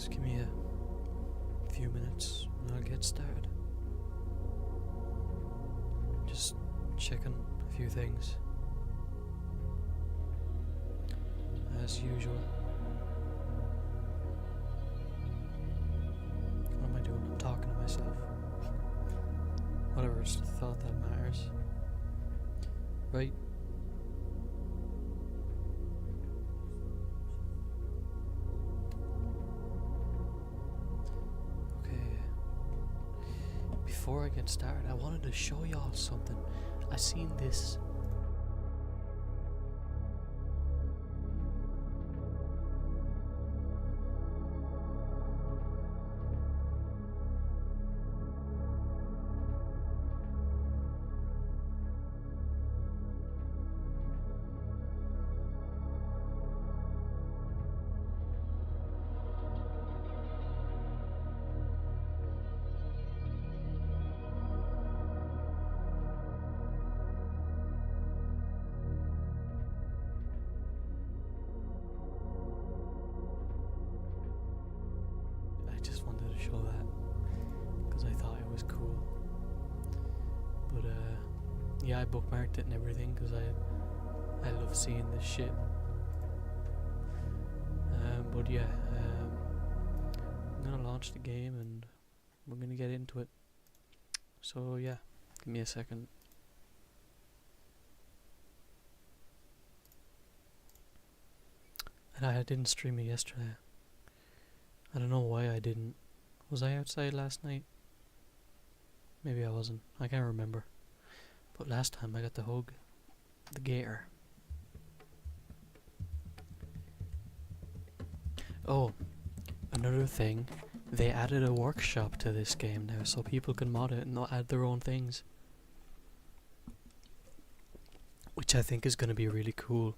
Just give me a few minutes and I'll get started. Just checking a few things. As usual. What am I doing? I'm talking to myself. Whatever, it's the thought that matters. Right? Before I get started, I wanted to show y'all something. I seen this. I just wanted to show that because I thought it was cool. But yeah, I bookmarked it and everything because I love seeing this shit. But yeah, I'm gonna launch the game and we're gonna get into it. So yeah, give me a second. And I didn't stream it yesterday. I don't know why I didn't. Was I outside last night? Maybe I wasn't. I can't remember. But last time I got to hug the gator. Oh, another thing. They added a workshop to this game now, so people can mod it and they'll add their own things. Which I think is going to be really cool.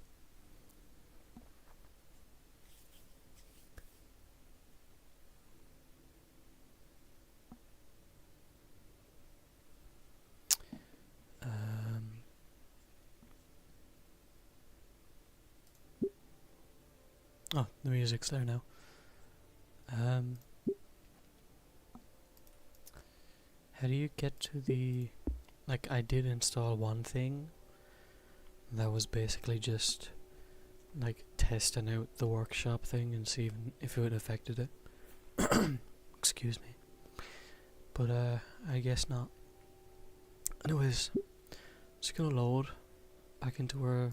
Oh, the music's there now. How do you get to the... Like, I did install one thing that was basically just like testing out the workshop thing and see if it affected it. Excuse me. But I guess not. Anyways, just gonna load back into where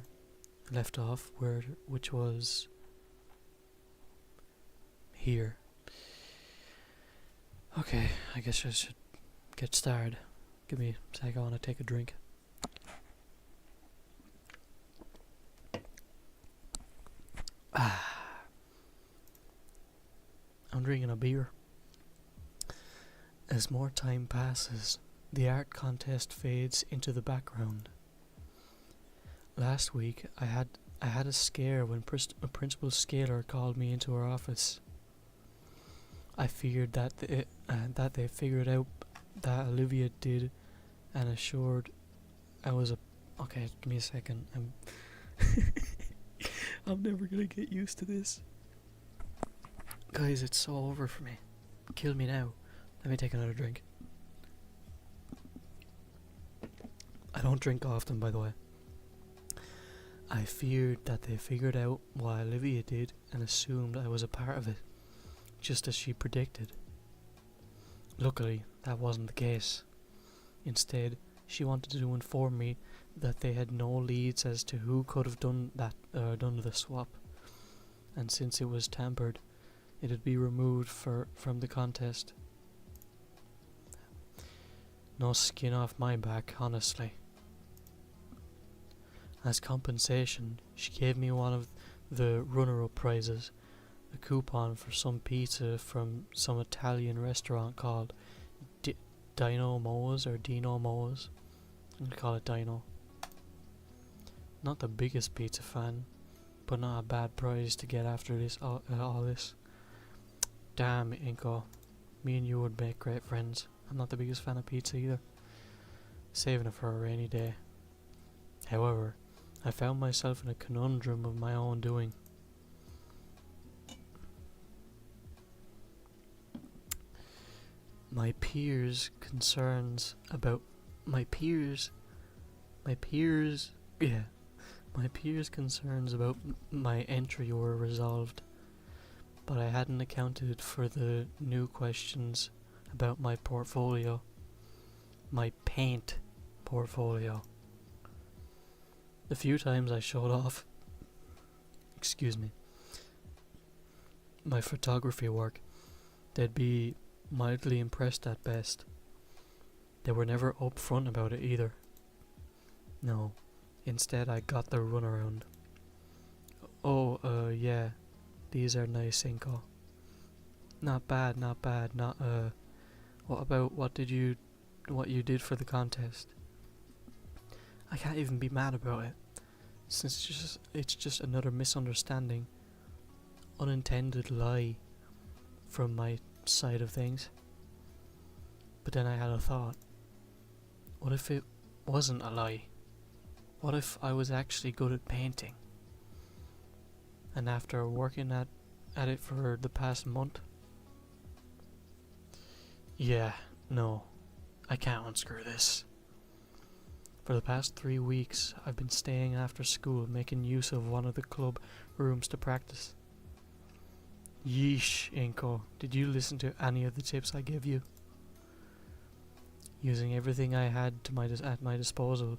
I left off, which was here. Okay, I guess I should get started. Give me a sec, I want to take a drink. I'm drinking a beer. As more time passes, the art contest fades into the background. Last week, I had a scare when Principal Scaler called me into her office. I feared that they figured out that Olivia did, and assured I was a... Okay, give me a second. I'm never gonna get used to this. Guys, it's so over for me. Kill me now. Let me take another drink. I don't drink often, by the way. I feared that they figured out what Olivia did and assumed I was a part of it, just as she predicted. Luckily, that wasn't the case. Instead, she wanted to inform me that they had no leads as to who could have done the swap, and since it was tampered, it'd be removed from the contest. No skin off my back, honestly. As compensation, she gave me one of the runner-up prizes, a coupon for some pizza from some Italian restaurant called Dino Mo's or Dino Mo's. I'm gonna call it Dino. Not the biggest pizza fan, but not a bad prize to get after this all this. Damn, Inko. Me and you would make great friends. I'm not the biggest fan of pizza either. Saving it for a rainy day. However, I found myself in a conundrum of my own doing. my peers' concerns about my peers, my peers, yeah, my peers' concerns about my entry were resolved, but I hadn't accounted for the new questions about my portfolio, my paint portfolio. The few times I showed off, excuse me, my photography work, they'd be mildly impressed at best. They were never upfront about it either. No, instead I got the runaround. Oh, yeah, these are nice, Inko. Not bad, not bad, what about what you did for the contest? I can't even be mad about it, since it's just another misunderstanding, unintended lie from my side of things. But then I had a thought. What if it wasn't a lie? What if I was actually good at painting? And after working at it for the past month? Yeah, no, I can't unscrew this. For the past 3 weeks, I've been staying after school, making use of one of the club rooms to practice. Yeesh, Inko, did you listen to any of the tips I gave you? Using everything I had at my disposal,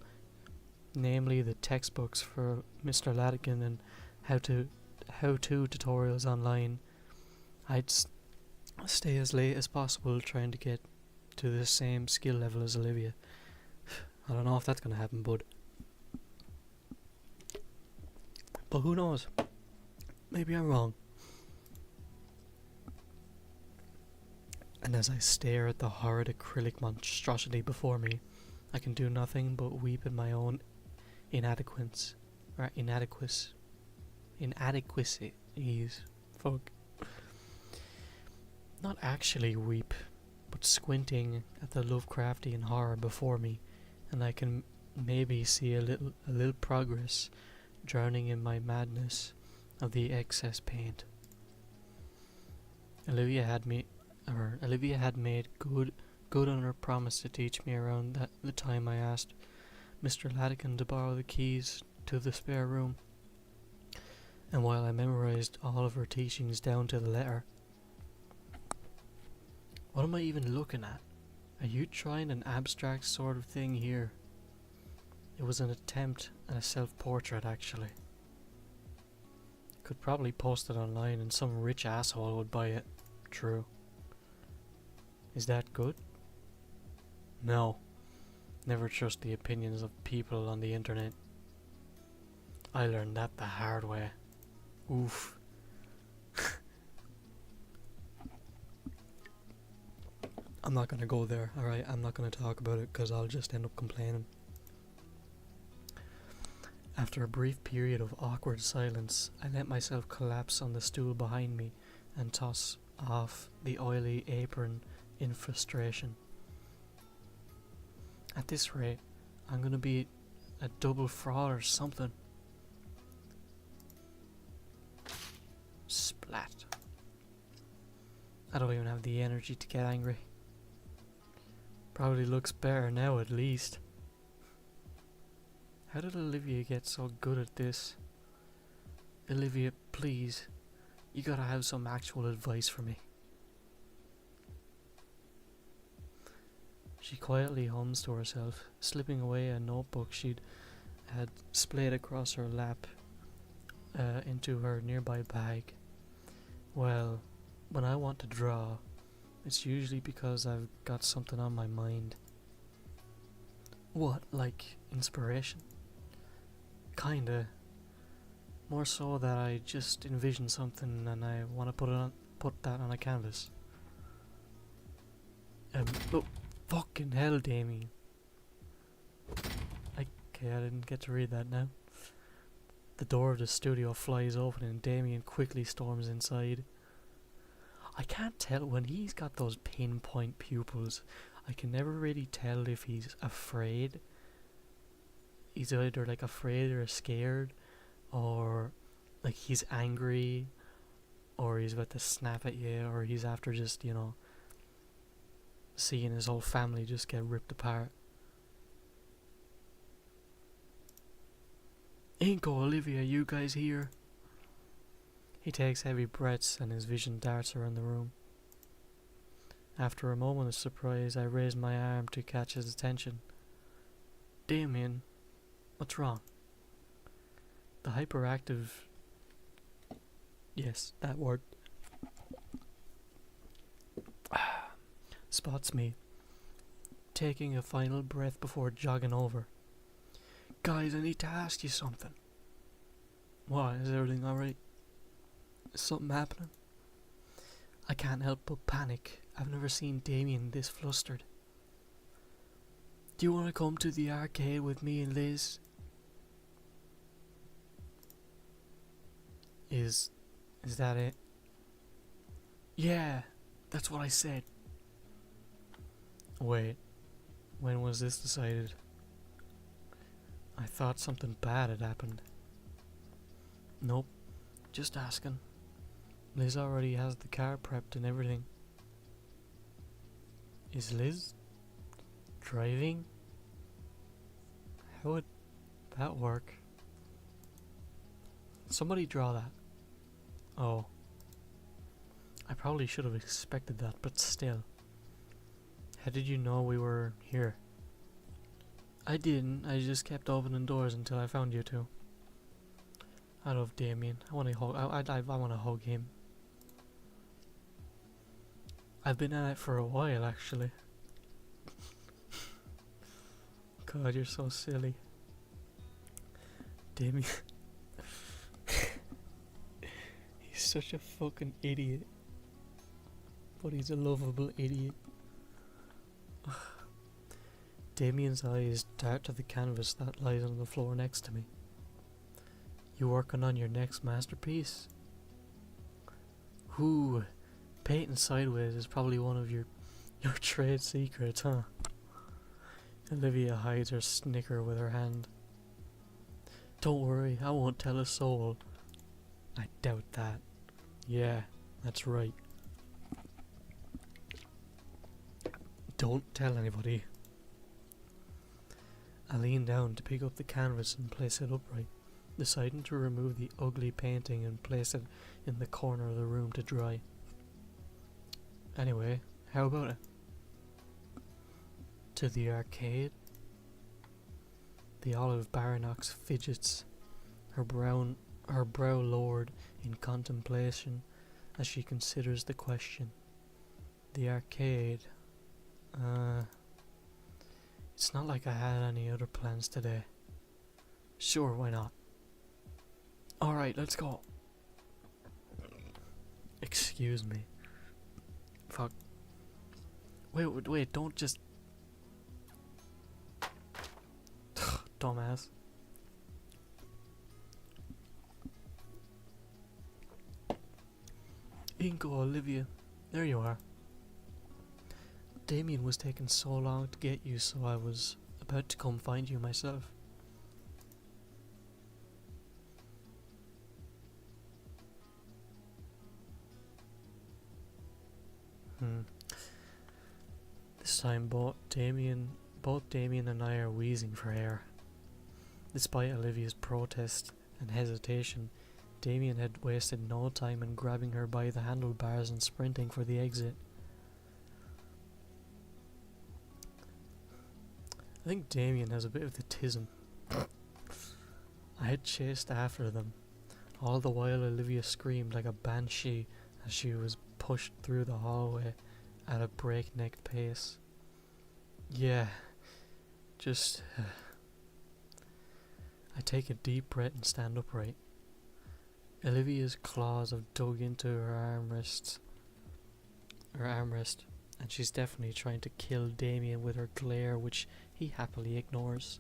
namely the textbooks for Mr. Latigan and how-to tutorials online, I'd stay as late as possible trying to get to the same skill level as Olivia. I don't know if that's gonna happen, bud. But who knows? Maybe I'm wrong. And as I stare at the horrid acrylic monstrosity before me, I can do nothing but weep at my own inadequacies. Fuck. Not actually weep, but squinting at the Lovecraftian horror before me, and I can maybe see a little progress, drowning in my madness of the excess paint. Olivia had made good on her promise to teach me around the time I asked Mr. Latigan to borrow the keys to the spare room. And while I memorized all of her teachings down to the letter, what am I even looking at? Are you trying an abstract sort of thing here? It was an attempt at a self-portrait, actually. Could probably post it online and some rich asshole would buy it. True. Is that good? No. Never trust the opinions of people on the internet. I learned that the hard way. Oof. I'm not gonna go there, alright? I'm not gonna talk about it because I'll just end up complaining. After a brief period of awkward silence, I let myself collapse on the stool behind me and toss off the oily apron in frustration. At this rate, I'm gonna be a double fraud or something. Splat. I don't even have the energy to get angry. Probably looks better now, at least. How did Olivia get so good at this? Olivia, please, you gotta have some actual advice for me. She quietly hums to herself, slipping away a notebook she'd had splayed across her lap into her nearby bag. Well, when I want to draw, it's usually because I've got something on my mind. What, like inspiration? Kinda. More so that I just envision something and I want to put that on a canvas. Look, fucking hell, Damien. Okay, I didn't get to read that now. The door of the studio flies open and Damien quickly storms inside. I can't tell when he's got those pinpoint pupils. I can never really tell if he's afraid. He's either like afraid or scared, or like he's angry, or he's about to snap at you, or he's after just, seeing his whole family just get ripped apart. Inko, Olivia, you guys here? He takes heavy breaths and his vision darts around the room. After a moment of surprise, I raise my arm to catch his attention. Damien, what's wrong? The hyperactive... Yes, that word. Spots me, taking a final breath before jogging over. Guys, I need to ask you something. What, is everything alright? Is something happening? I can't help but panic. I've never seen Damien this flustered. Do you want to come to the arcade with me and Liz? Is that it? Yeah, that's what I said. Wait, when was this decided? I thought something bad had happened. Nope, just asking. Liz already has the car prepped and everything. Is Liz driving? How would that work? Somebody draw that. Oh. I probably should have expected that, but still. How did you know we were here? I didn't. I just kept opening doors until I found you two. I love Damien. I want to hug. I want to hug him. I've been at it for a while, actually. God, you're so silly, Damien. He's such a fucking idiot, but he's a lovable idiot. Damien's eyes dart to the canvas that lies on the floor next to me. You working on your next masterpiece? Ooh, painting sideways is probably one of your trade secrets, huh? Olivia hides her snicker with her hand. Don't worry, I won't tell a soul. I doubt that. Yeah, that's right. Don't tell anybody. I lean down to pick up the canvas and place it upright, deciding to remove the ugly painting and place it in the corner of the room to dry. Anyway, how about it? To the arcade? The olive Baronox fidgets, her brow lowered in contemplation as she considers the question. The arcade. It's not like I had any other plans today. Sure, why not? Alright, let's go. Excuse me. Fuck. Wait, don't just... Dumbass. Inko, Olivia. There you are. Damien was taking so long to get you, so I was about to come find you myself. This time both Damien and I are wheezing for air. Despite Olivia's protest and hesitation, Damien had wasted no time in grabbing her by the handlebars and sprinting for the exit. I think Damien has a bit of the tism. I had chased after them, all the while Olivia screamed like a banshee as she was pushed through the hallway at a breakneck pace. Yeah, just... I take a deep breath and stand upright. Olivia's claws have dug into her armrest, and she's definitely trying to kill Damien with her glare, which he happily ignores.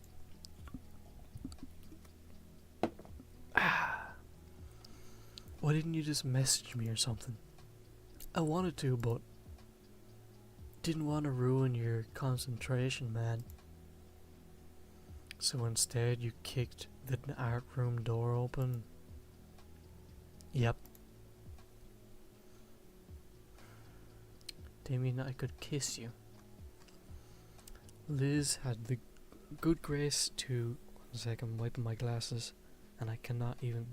Why didn't you just message me or something? I wanted to, but didn't want to ruin your concentration, man. So instead you kicked the art room door open. Yep. Damien, I could kiss you. Liz had the good grace to. 1 second, I'm wiping my glasses, and I cannot even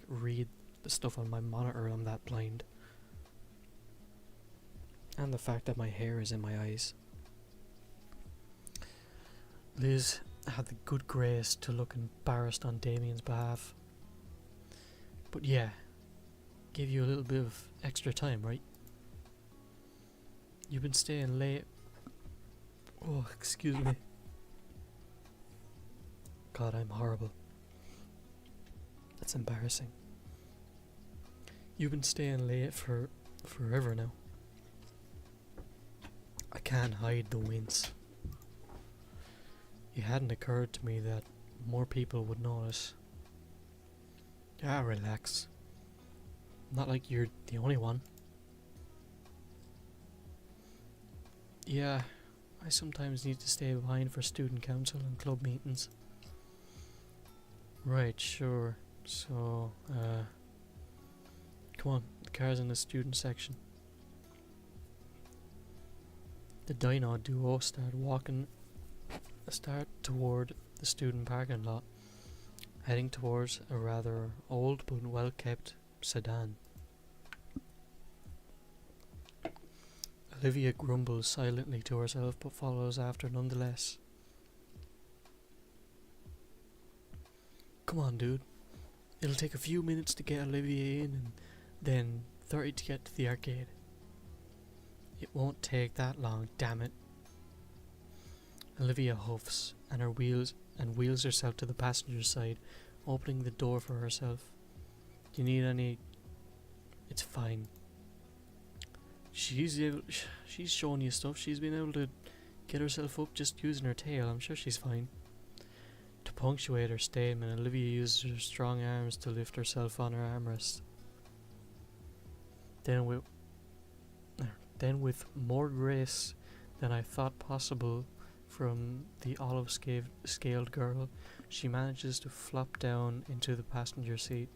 read the stuff on my monitor. I'm that blind. And the fact that my hair is in my eyes. Liz had the good grace to look embarrassed on Damien's behalf. But yeah, give you a little bit of extra time, right? You've been staying late. Oh, excuse me. God, I'm horrible. That's embarrassing. You've been staying late for forever now. I can't hide the wince. It hadn't occurred to me that more people would notice. Ah, relax. Not like you're the only one. Yeah, I sometimes need to stay behind for student council and club meetings. Right, sure. So, come on, the car's in the student section. The Dino duo start toward the student parking lot, heading towards a rather old but well-kept sedan. Olivia grumbles silently to herself but follows after nonetheless. Come on, dude. It'll take a few minutes to get Olivia in and then 30 to get to the arcade. It won't take that long, damn it. Olivia huffs and wheels herself to the passenger side, opening the door for herself. Do you need any? It's fine. She's showing you stuff. She's been able to get herself up just using her tail. I'm sure she's fine. To punctuate her statement, Olivia uses her strong arms to lift herself on her armrest. Then with more grace than I thought possible from the olive-scaled girl, she manages to flop down into the passenger seat.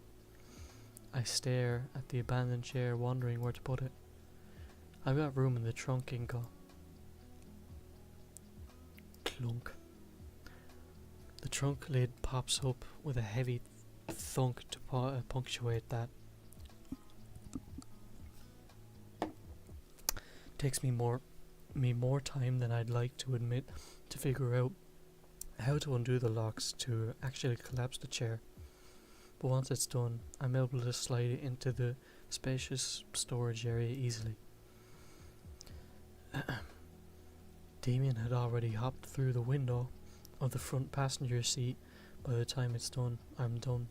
I stare at the abandoned chair, wondering where to put it. I've got room in the trunk, Inko. Clunk. The trunk lid pops up with a heavy thunk to punctuate that. Takes me more time than I'd like to admit to figure out how to undo the locks to actually collapse the chair. But once it's done, I'm able to slide it into the spacious storage area easily. Damien had already hopped through the window of the front passenger seat by the time I'm done.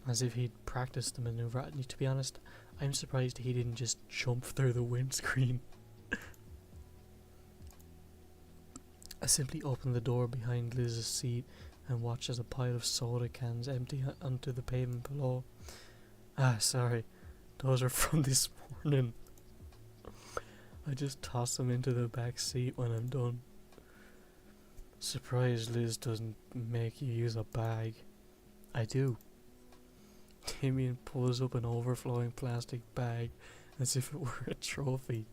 As if he'd practiced the maneuver. To be honest, I'm surprised he didn't just jump through the windscreen. I simply open the door behind Liz's seat and watch as a pile of soda cans empty onto the pavement below. Ah, sorry. Those are from this morning. I just toss them into the back seat when I'm done. Surprised Liz doesn't make you use a bag. I do. Damien pulls up an overflowing plastic bag as if it were a trophy.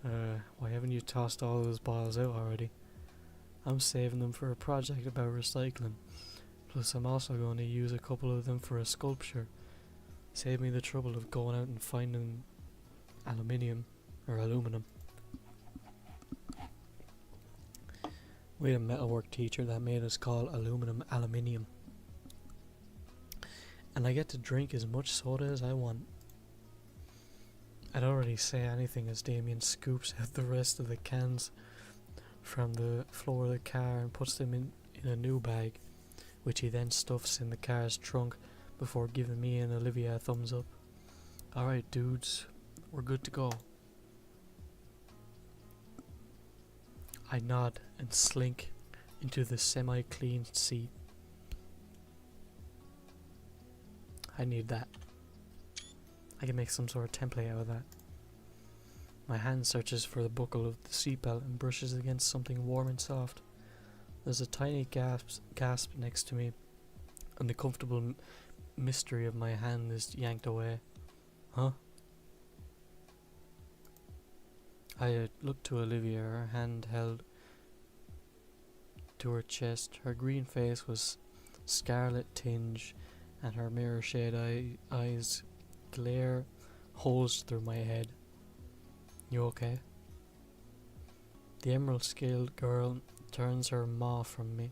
Why haven't you tossed all those bottles out already? I'm saving them for a project about recycling. Plus I'm also going to use a couple of them for a sculpture. Save me the trouble of going out and finding aluminum. We had a metalwork teacher that made us call aluminium. And I get to drink as much soda as I want. I don't really say anything as Damien scoops out the rest of the cans from the floor of the car and puts them in a new bag, which he then stuffs in the car's trunk before giving me and Olivia a thumbs up. Alright dudes, we're good to go. I nod and slink into the semi-clean seat. I need that. I can make some sort of template out of that. My hand searches for the buckle of the seatbelt and brushes against something warm and soft. There's a tiny gasp next to me, and the comfortable mystery of my hand is yanked away. Huh? I looked to Olivia, her hand held to her chest. Her green face was scarlet tinge, and her mirror-shade eyes glare holes through my head. You okay? The emerald-scaled girl turns her maw from me.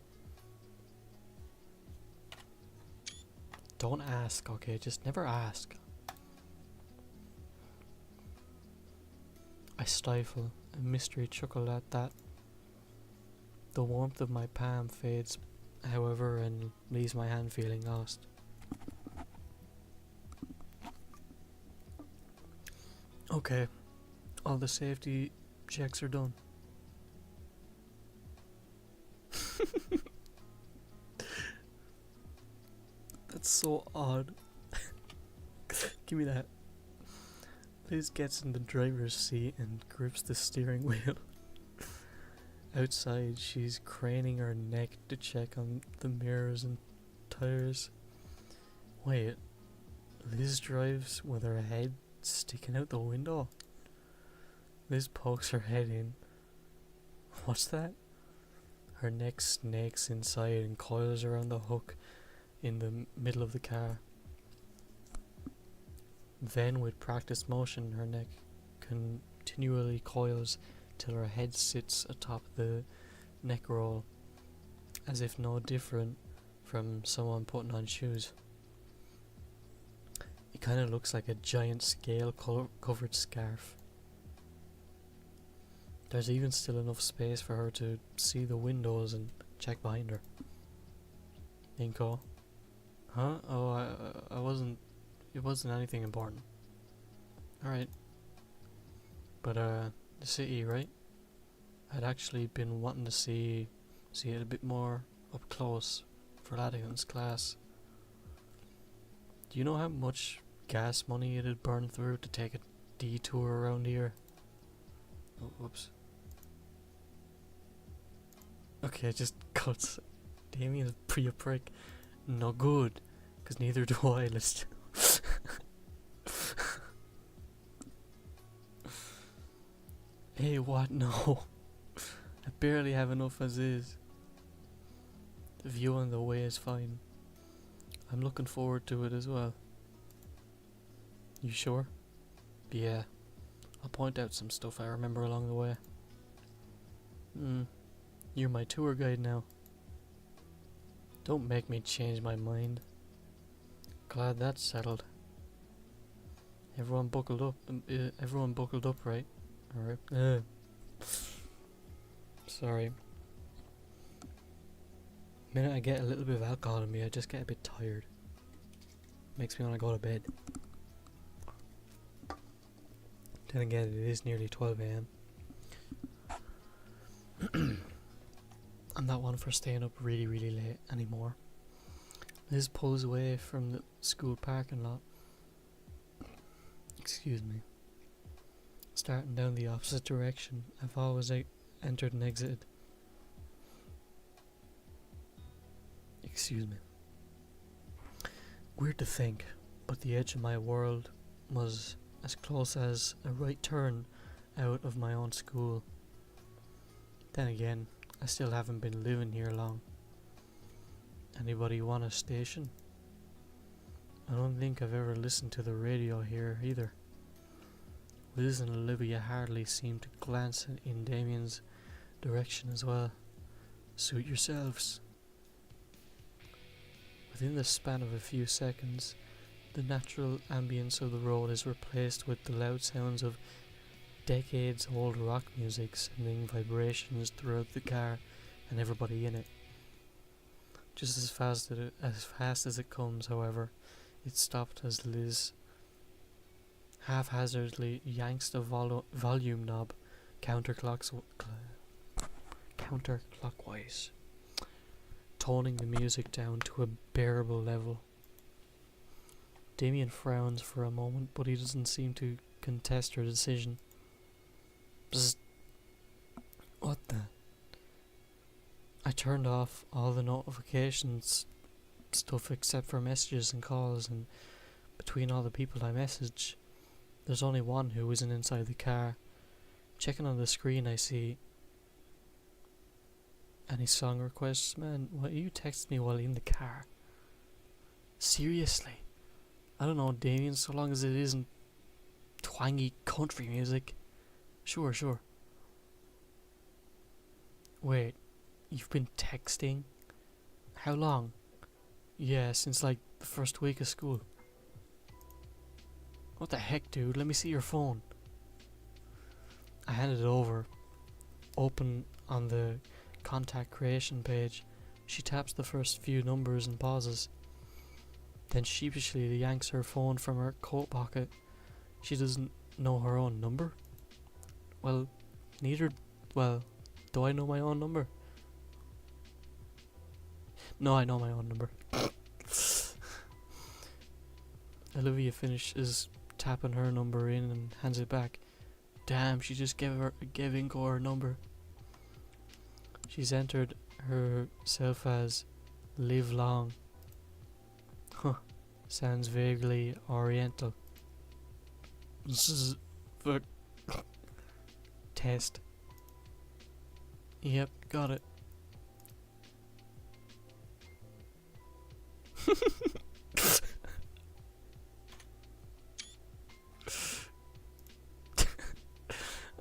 Don't ask, okay? Just never ask. I stifle a mystery chuckle at that. The warmth of my palm fades, however, and leaves my hand feeling lost. Okay, all the safety checks are done. That's so odd. Give me that. Liz gets in the driver's seat and grips the steering wheel. Outside, she's craning her neck to check on the mirrors and tires. Wait, Liz drives with her head sticking out the window. Liz pokes her head in. What's that? Her neck snakes inside and coils around the hook in the middle of the car. Then, with practiced motion, her neck continually coils till her head sits atop the neck roll, as if no different from someone putting on shoes. It kind of looks like a giant scale covered scarf. There's even still enough space for her to see the windows and check behind her. Inko? Huh? Oh, I wasn't. It wasn't anything important. Alright. But, the city, right? I'd actually been wanting to see it a bit more up close for Latigan's class. Do you know how much gas money it'd burn through to take a detour around here? Oh, whoops. Okay, just cuts. Damien's pretty a prick. No good, because neither do I. Let's. Hey, what? No. I barely have enough as is. The view on the way is fine. I'm looking forward to it as well. You sure? Yeah. I'll point out some stuff I remember along the way. You're my tour guide now. Don't make me change my mind. Glad that's settled. Everyone buckled up. Everyone buckled up, right? Alright. Sorry. The minute I get a little bit of alcohol in me, I just get a bit tired. Makes me want to go to bed. Then again, it is nearly 12 AM. I'm not one for staying up really, really late anymore. Liz pulls away from the school parking lot. Excuse me. Starting down the opposite direction I've always entered and exited. Excuse me. Weird to think, but the edge of my world was as close as a right turn out of my own school. Then again, I still haven't been living here long. Anybody want a station? I don't think I've ever listened to the radio here either. Liz and Olivia hardly seem to glance in Damien's direction as well. Suit yourselves. Within the span of a few seconds, the natural ambience of the road is replaced with the loud sounds of decades-old rock music sending vibrations throughout the car and everybody in it. Just as fast as it comes, however, it stopped as Liz haphazardly yanks the volume knob counterclockwise, toning the music down to a bearable level. Damien frowns for a moment, but he doesn't seem to contest her decision. Bzz. What the? I turned off all the notifications stuff except for messages and calls, and between all the people I message, there's only one who isn't inside the car. Checking on the screen, I see Any song requests, man? Why you text me while in the car? Seriously? I don't know, Damien, so long as it isn't twangy country music. Sure, sure. Wait, you've been texting? How long? Yeah, since like the first week of school. What the heck, dude? Let me see your phone. I handed it over. Open on the contact creation page. She taps the first few numbers and pauses. Then sheepishly yanks her phone from her coat pocket. She doesn't know her own number? Well, do I know my own number? No, I know my own number. Olivia finishes tapping her number in and hands it back. Damn, she just gave Inco her number. She's entered herself as live long. Huh. Sounds vaguely oriental. Fuck. Test. Yep, got it.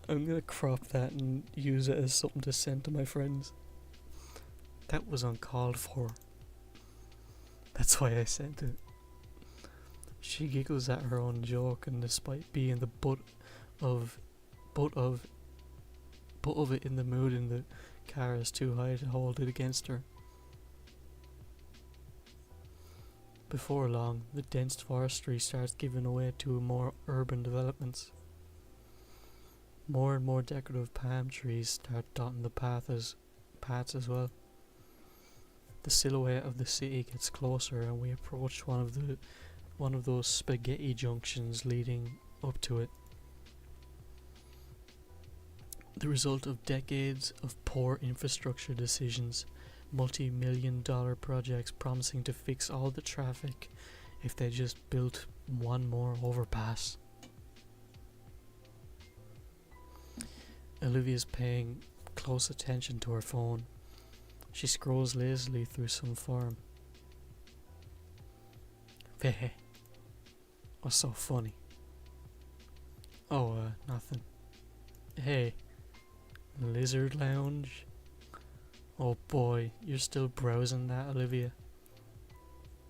I'm gonna crop that and use it as something to send to my friends. That was uncalled for. That's why I sent it. She giggles at her own joke, and despite being the butt of it in the mood in the car is too high to hold it against her. Before long, the dense forestry starts giving way to more urban developments. More and more decorative palm trees start dotting the paths as well. The silhouette of the city gets closer, and we approach one of those spaghetti junctions leading up to it. The result of decades of poor infrastructure decisions, multi-million-dollar projects promising to fix all the traffic if they just built one more overpass. Olivia's paying close attention to her phone. She scrolls lazily through some forum. Heh. What's so funny? Oh, nothing. Hey, Lizard Lounge? Oh boy, you're still browsing that, Olivia?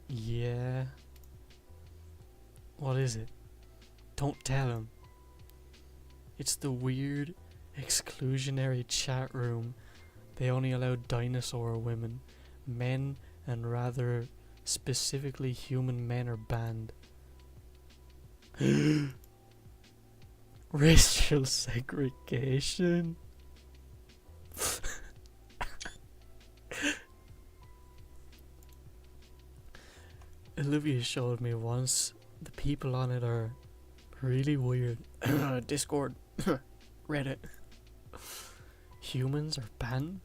Yeah. What is it? Don't tell him. It's the weird, exclusionary chat room. They only allow dinosaur women. Men and rather specifically human men are banned. Racial segregation. Olivia showed me once. The people on it are really weird. Discord, Reddit. Humans are banned?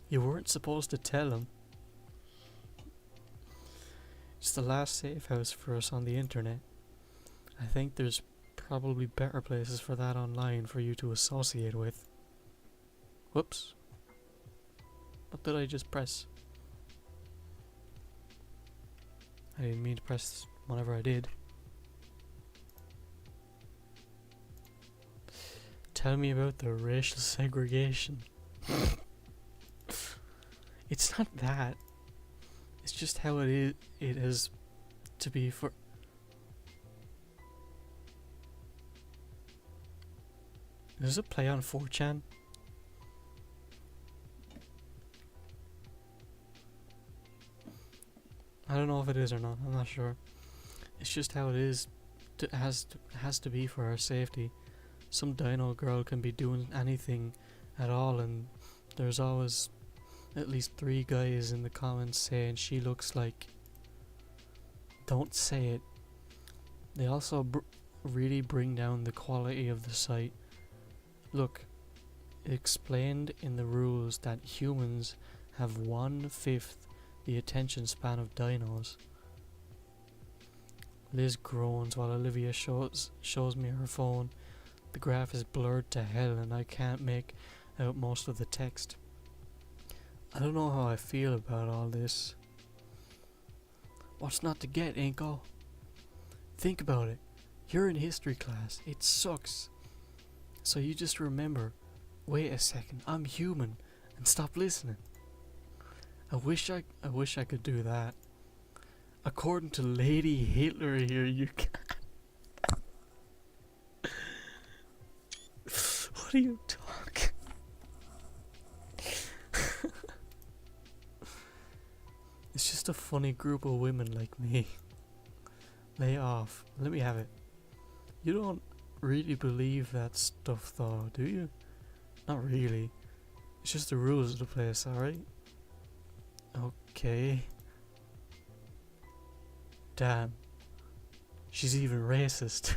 You weren't supposed to tell them. It's the last safe house for us on the internet. I think there's probably better places for that online for you to associate with. Whoops. What did I just press? I didn't mean to press whatever I did. Tell me about the racial segregation. It's not that. It's just how it is to be for... Does it play on 4chan? I don't know if it is or not, I'm not sure. It's just how it is. It has to be for our safety. Some dino girl can be doing anything at all, and there's always at least 3 guys in the comments saying she looks like... Don't say it. They also really bring down the quality of the site. Look, explained in the rules that humans have 1/5 the attention span of dinos. Liz groans while Olivia shows me her phone. The graph is blurred to hell and I can't make out most of the text. I don't know how I feel about all this. What's not to get, Inko? Think about it. You're in history class. It sucks. So you just remember, wait a second, I'm human, and stop listening. I wish I could do that. According to Lady Hitler here, you can. What are you talking? It's just a funny group of women like me. Lay off. Let me have it. You don't really believe that stuff though, do you? Not really. It's just the rules of the place, alright? Okay. Damn. She's even racist.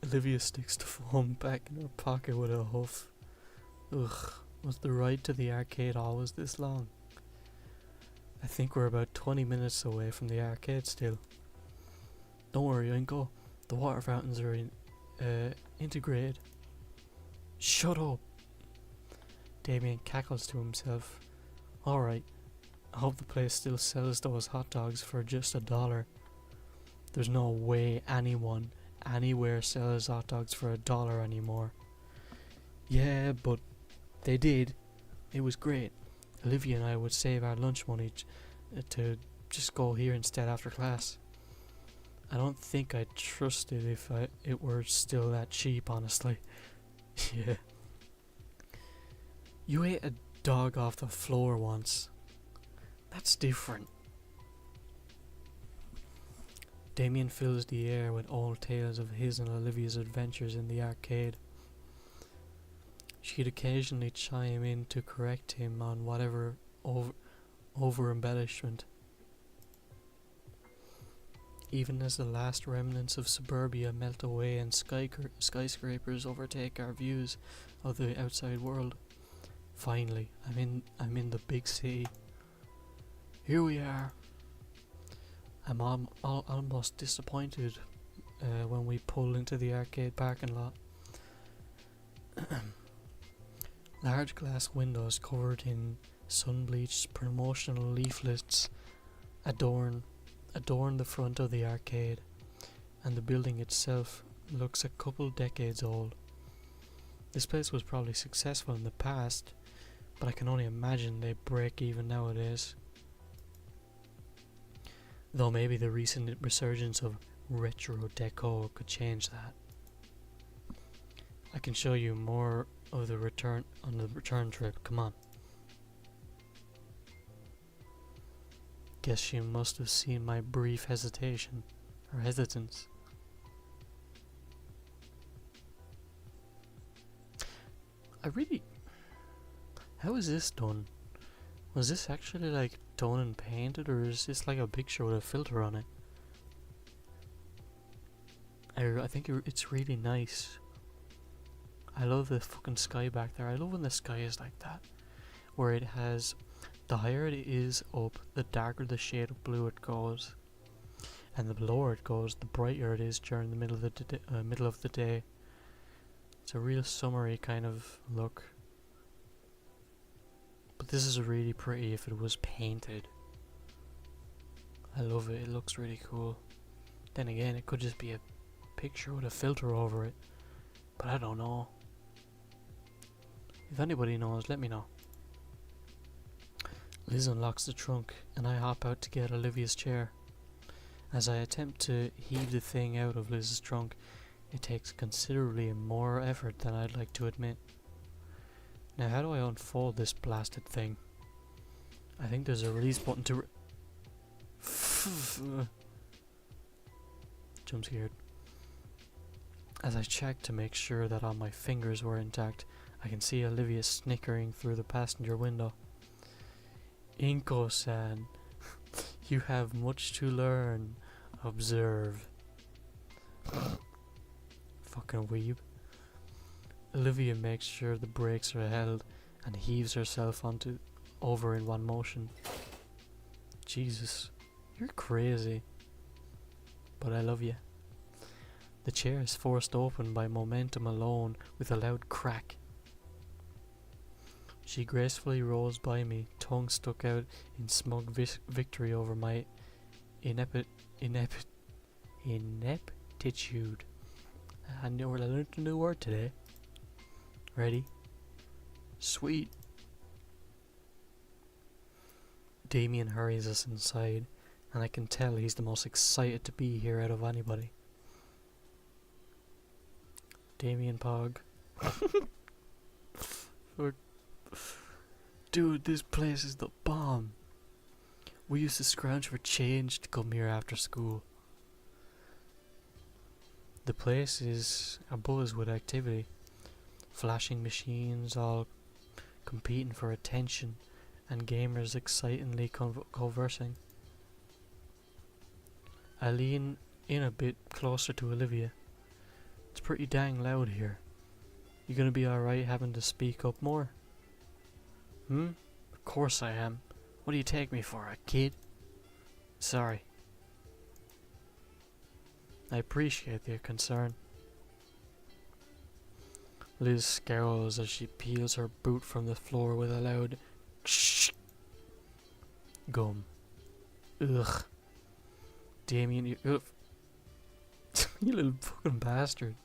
Olivia sticks the phone back in her pocket with a huff. Ugh, was the ride to the arcade always this long? I think we're about 20 minutes away from the arcade still. Don't worry, Inko. The water fountains are integrated. Shut up! Damien cackles to himself. Alright, I hope the place still sells those hot dogs for just $1. There's no way anyone anywhere sells hot dogs for $1 anymore. Yeah, but they did. It was great. Olivia and I would save our lunch money to just go here instead after class. I don't think I'd trust it if it were still that cheap, honestly. Yeah. You ate a dog off the floor once. That's different. Damien fills the air with old tales of his and Olivia's adventures in the arcade. She'd occasionally chime in to correct him on whatever over-embellishment. Even as the last remnants of suburbia melt away and skyscrapers overtake our views of the outside world. Finally, I'm in the big city. Here we are. I'm almost disappointed when we pull into the arcade parking lot. Large glass windows covered in sun-bleached promotional leaflets adorn the front of the arcade, and the building itself looks a couple decades old. This place was probably successful in the past, but I can only imagine they break even nowadays. Though maybe the recent resurgence of retro deco could change that. I can show you more of the return trip. Come on. Guess she must have seen my brief hesitation or hesitance. How is this done? Was this actually like done and painted, or is this like a picture with a filter on it? I think it's really nice. I love the fucking sky back there. I love when the sky is like that, where it has, the higher it is up, the darker the shade of blue it goes, and the lower it goes, the brighter it is during the middle of the day. It's a real summery kind of look. But this is really pretty if it was painted. I love it. It looks really cool. Then again, it could just be a picture with a filter over it, but I don't know. If anybody knows, let me know. Liz unlocks the trunk and I hop out to get Olivia's chair. As I attempt to heave the thing out of Liz's trunk, it takes considerably more effort than I'd like to admit. Now, how do I unfold this blasted thing? I think there's a release button to jump scared. As I check to make sure that all my fingers were intact, I can see Olivia snickering through the passenger window. Inko-san, you have much to learn. Observe. Fucking weeb. Olivia makes sure the brakes are held and heaves herself over in one motion. Jesus, you're crazy. But I love you. The chair is forced open by momentum alone with a loud crack. She gracefully rolls by me, tongue stuck out in smug victory over my ineptitude. I learned a new word today. Ready? Sweet. Damien hurries us inside, and I can tell he's the most excited to be here out of anybody. Damien Pog. Dude, this place is the bomb. We used to scrounge for change to come here after school. The place is abuzz with activity. Flashing machines all competing for attention, and gamers excitingly conversing. I lean in a bit closer to Olivia. It's pretty dang loud here. You gonna be alright having to speak up more? Of course I am. What do you take me for, a kid? Sorry. I appreciate the concern. Liz scowls as she peels her boot from the floor with a loud shh. Gum. Ugh. Damien, you you little fucking bastard.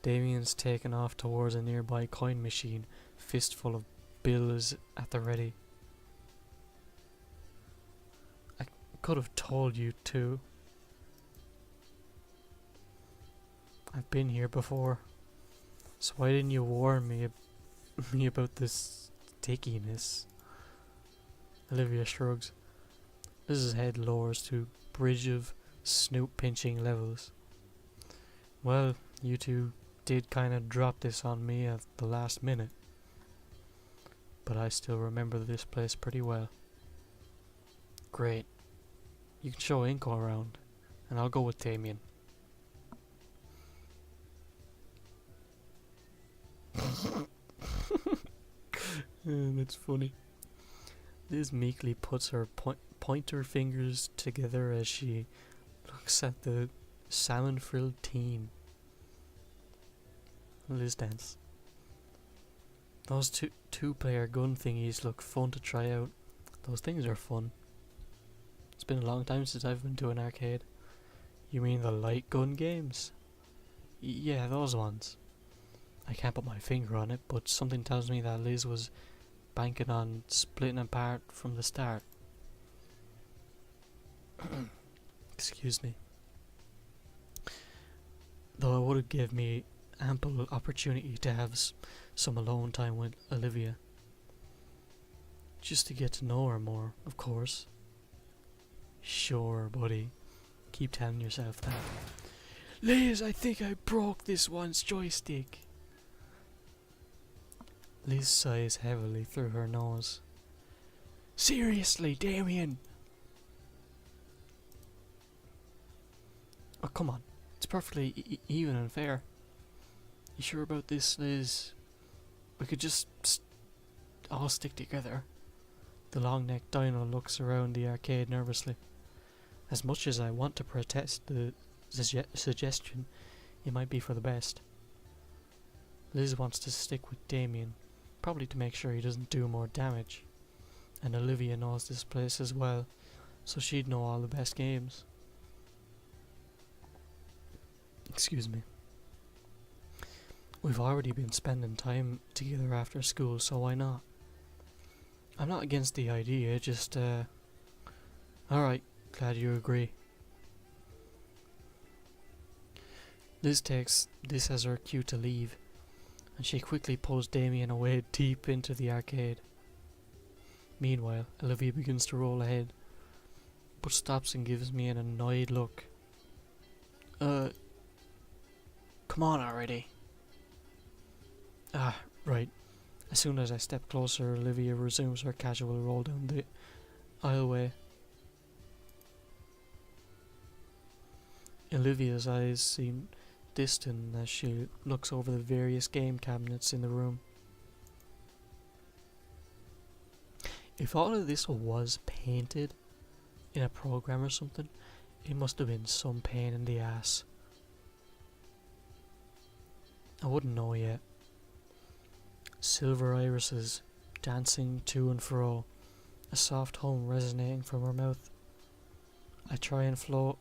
Damien's taken off towards a nearby coin machine, fistful of bills at the ready. I could have told you to. I've been here before. So why didn't you warn me about this stickiness? Olivia shrugs. Liz's head lowers to bridge of snoot pinching levels. Well, you two did kind of drop this on me at the last minute. But I still remember this place pretty well. Great. You can show Inko around, and I'll go with Damien. That's funny. Liz meekly puts her pointer fingers together as she looks at the salmon-frilled teen. Liz dance. Those two-player gun thingies look fun to try out. Those things are fun. It's been a long time since I've been to an arcade. You mean the light gun games? Yeah, those ones. I can't put my finger on it, but something tells me that Liz was banking on splitting apart from the start. Excuse me. Though it would have given me ample opportunity to have some alone time with Olivia. Just to get to know her more, of course. Sure, buddy. Keep telling yourself that. Liz, I think I broke this one's joystick. Liz sighs heavily through her nose. Seriously, Damien! Oh, come on. It's perfectly even and fair. You sure about this, Liz? We could just all stick together. The long-necked dino looks around the arcade nervously. As much as I want to protest the suggestion, it might be for the best. Liz wants to stick with Damien, probably to make sure he doesn't do more damage. And Olivia knows this place as well, so she'd know all the best games. Excuse me. We've already been spending time together after school, so why not? I'm not against the idea, just alright, glad you agree. Liz takes this as her cue to leave, and she quickly pulls Damien away deep into the arcade. Meanwhile, Olivia begins to roll ahead, but stops and gives me an annoyed look. Come on already. Ah, right. As soon as I step closer, Olivia resumes her casual roll down the aisleway. Olivia's eyes seem distant as she looks over the various game cabinets in the room. If all of this was painted in a program or something, it must have been some pain in the ass. I wouldn't know yet. Silver irises, dancing to and fro, a soft hum resonating from her mouth. I try and flow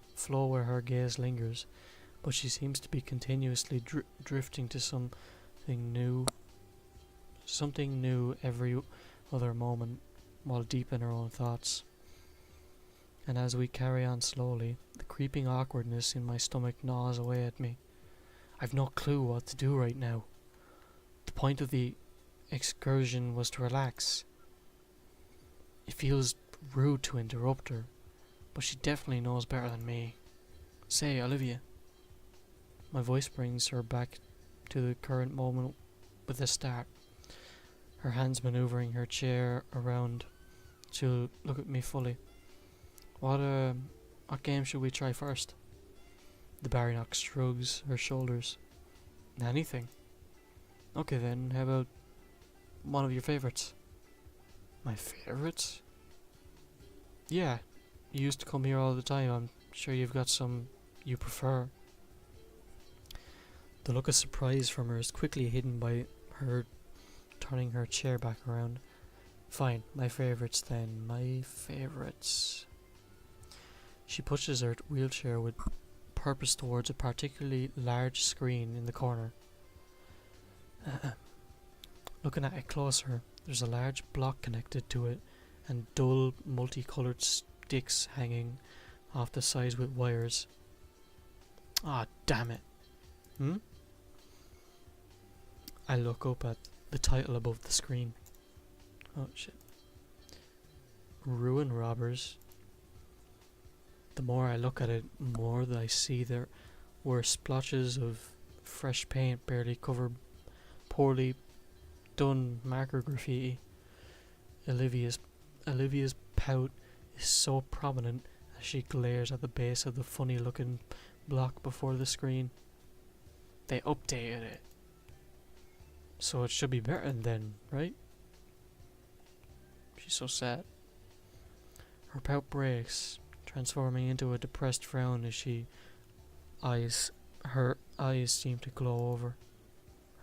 where her gaze lingers, but she seems to be continuously drifting to something new every other moment, while deep in her own thoughts. And as we carry on slowly, the creeping awkwardness in my stomach gnaws away at me. I've no clue what to do right now. The point of the excursion was to relax. It feels rude to interrupt her, but she definitely knows better than me. Say, Olivia. My voice brings her back to the current moment with a start. Her hands maneuvering her chair around to look at me fully. What game should we try first? The Barrynock shrugs her shoulders. Anything. Okay then, how about one of your favourites? My favourites? Yeah, you used to come here all the time. I'm sure you've got some you prefer. The look of surprise from her is quickly hidden by her turning her chair back around. Fine, my favourites then. My favourites. She pushes her wheelchair with purpose towards a particularly large screen in the corner. Looking at it closer, there's a large block connected to it and dull, multicoloured sticks hanging off the sides with wires. Ah, damn it. I look up at the title above the screen. Oh shit. Ruin Robbers. The more I look at it, more that I see there were splotches of fresh paint barely covered poorly done marker graffiti. Olivia's pout is so prominent as she glares at the base of the funny looking block before the screen. They updated it, so it should be better then, right? She's so sad. Her pout breaks, transforming into a depressed frown as her eyes seem to glow over,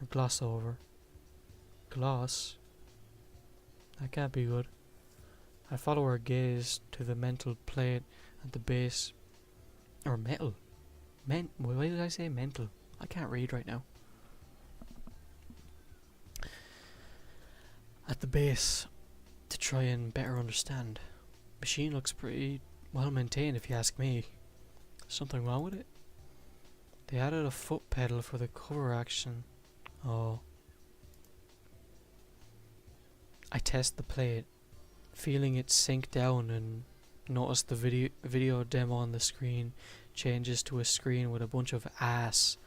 or gloss over. Gloss? That can't be good. I follow her gaze to the mental plate at the base. Or metal. Why did I say mental? I can't read right now. At the base, to try and better understand. Machine looks pretty well maintained if you ask me. Something wrong with it? They added a foot pedal for the cover action. Oh. I test the plate, feeling it sink down, and notice the video demo on the screen changes to a screen with a bunch of ass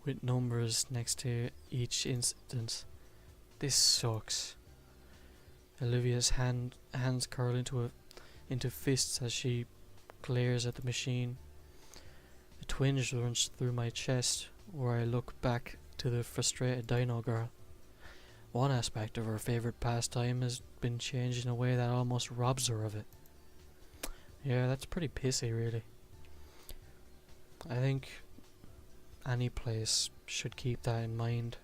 with numbers next to each instance. This sucks. Olivia's hands curl into fists as she glares at the machine. A twinge runs through my chest where I look back to the frustrated dino girl. One aspect of her favourite pastime has been changed in a way that almost robs her of it. Yeah, that's pretty pissy, really. I think any place should keep that in mind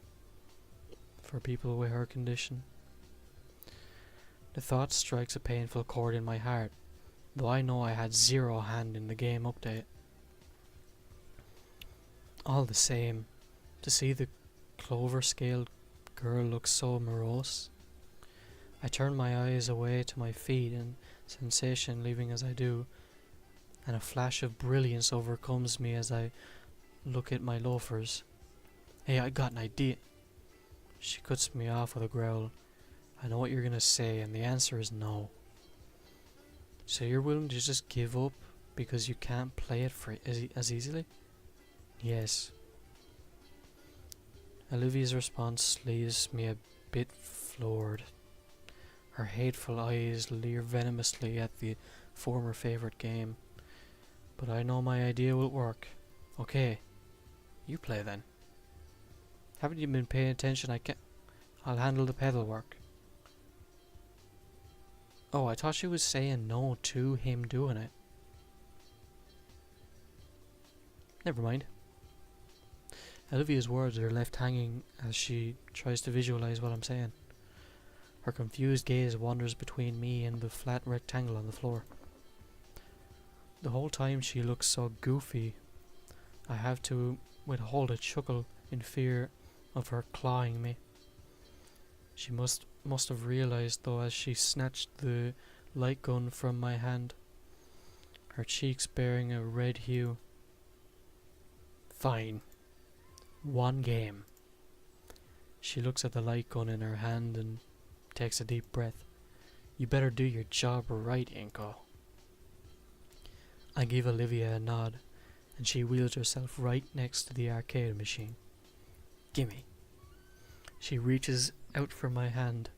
for people with her condition. The thought strikes a painful chord in my heart, though I know I had zero hand in the game update. All the same, to see the clover-scaled girl look so morose. I turn my eyes away to my feet, and sensation leaving as I do, and a flash of brilliance overcomes me as I look at my loafers. Hey, I got an idea. She cuts me off with a growl. I know what you're gonna say, and the answer is no. So you're willing to just give up because you can't play it as easily? Yes. Olivia's response leaves me a bit floored. Her hateful eyes leer venomously at the former favourite game. But I know my idea will work. Okay, you play then. Haven't you been paying attention? I'll handle the pedal work. Oh, I thought she was saying no to him doing it. Never mind. Olivia's words are left hanging as she tries to visualize what I'm saying. Her confused gaze wanders between me and the flat rectangle on the floor. The whole time she looks so goofy, I have to withhold a chuckle in fear of her clawing me. She must have realized, though, as she snatched the light gun from my hand, her cheeks bearing a red hue. Fine. One game. She looks at the light gun in her hand and takes a deep breath. You better do your job right, Inko. I give Olivia a nod, and she wheels herself right next to the arcade machine. Gimme. She reaches out for my hand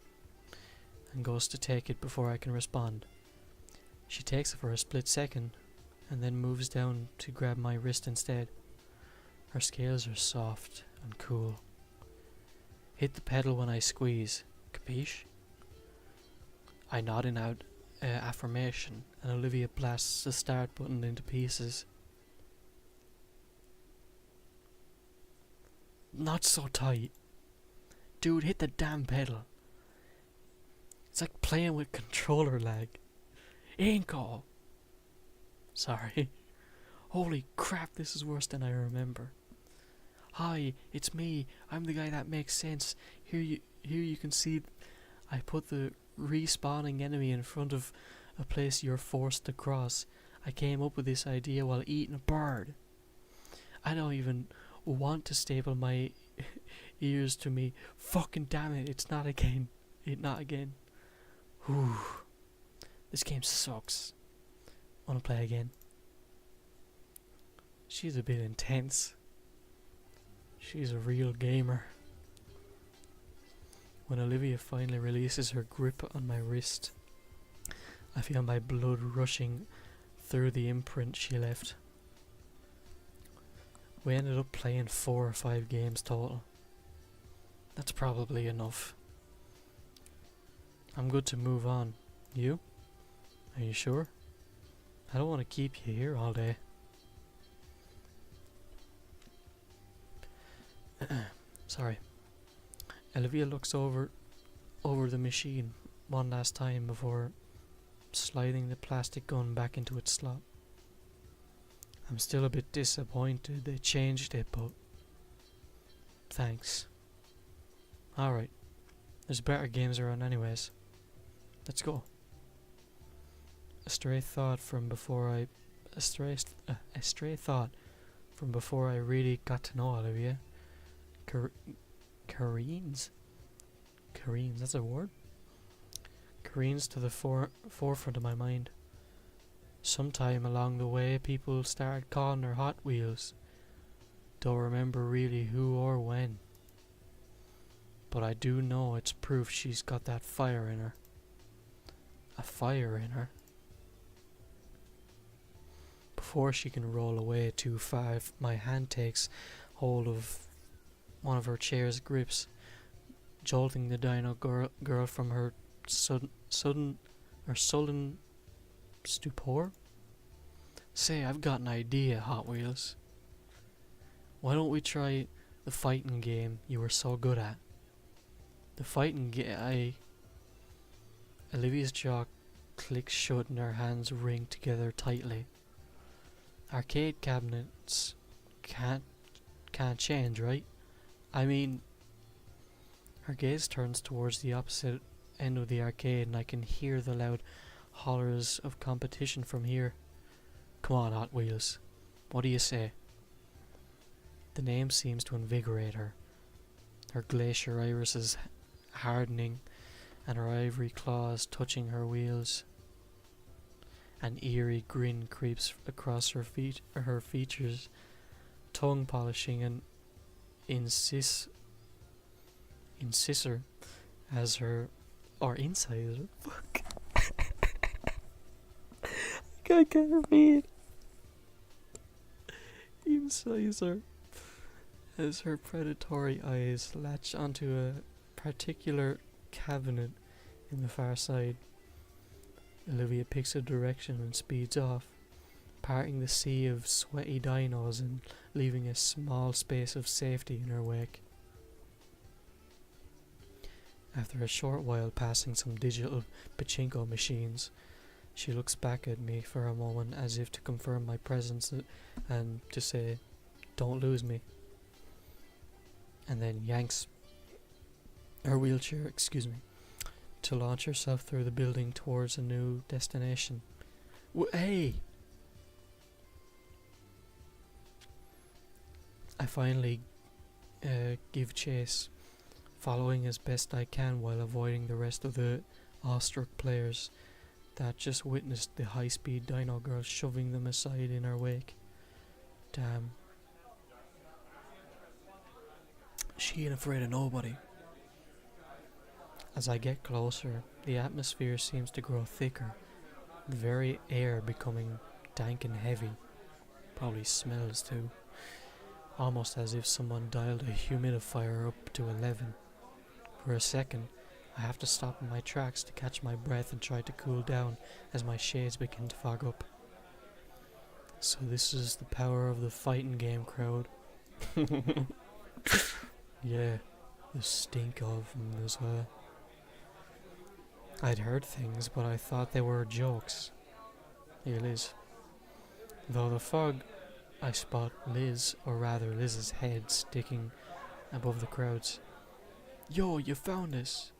and goes to take it before I can respond. She takes it for a split second and then moves down to grab my wrist instead. Her scales are soft and cool. Hit the pedal when I squeeze, capiche? I nod in affirmation, and Olivia blasts the start button into pieces. Not so tight. Dude, hit the damn pedal. It's like playing with controller lag. Inko! Sorry. Holy crap, this is worse than I remember. Hi, it's me. I'm the guy that makes sense. Here you can see I put the respawning enemy in front of a place you're forced to cross. I came up with this idea while eating a bird. I don't even want to staple my ears to me. Fucking damn it, it's not again. Not again. Whew. This game sucks. Wanna play again? She's a bit intense. She's a real gamer. When Olivia finally releases her grip on my wrist, I feel my blood rushing through the imprint she left. We ended up playing 4 or 5 games total. That's probably enough. I'm good to move on. You? Are you sure? I don't want to keep you here all day. Sorry. Olivia looks over the machine one last time before sliding the plastic gun back into its slot. I'm still a bit disappointed they changed it, but thanks. Alright. There's better games around anyways. Let's go. A stray thought from before I really got to know Olivia. Careens, that's a word? Careens to the forefront of my mind. Sometime along the way, people started calling her Hot Wheels. Don't remember really who or when. But I do know it's proof she's got that fire in her. A fire in her. Before she can roll away too far, my hand takes hold of one of her chair's grips, jolting the dino girl from her sullen stupor. Say, I've got an idea, Hot Wheels. Why don't we try the fighting game you were so good at? The fighting game. Olivia's jaw clicks shut and her hands ring together tightly. Arcade cabinets can't change, right? I mean, her gaze turns towards the opposite end of the arcade and I can hear the loud hollers of competition from here. Come on, Hot Wheels. What do you say? The name seems to invigorate her. Her glacier irises hardening and her ivory claws touching her wheels. An eerie grin creeps across her features, tongue polishing an incisor as her, or incisor. Fuck. I can't read. Incisor as her predatory eyes latch onto a particular cabinet in the far side. Olivia picks a direction and speeds off, parting the sea of sweaty dinos and leaving a small space of safety in her wake. After a short while passing some digital pachinko machines, she looks back at me for a moment as if to confirm my presence and to say, "Don't lose me," and then yanks her wheelchair, to launch herself through the building towards a new destination. Hey! I finally give chase, following as best I can while avoiding the rest of the awestruck players that just witnessed the high-speed dino girl shoving them aside in her wake. Damn. She ain't afraid of nobody. As I get closer, the atmosphere seems to grow thicker, the very air becoming dank and heavy. Probably smells too. Almost as if someone dialed a humidifier up to 11. For a second, I have to stop in my tracks to catch my breath and try to cool down as my shades begin to fog up. So this is the power of the fighting game crowd. Yeah, the stink of them as well. I'd heard things, but I thought they were jokes. Here, Liz. Though the fog, I spot Liz, or rather Liz's head, sticking above the crowds. Yo, you found us!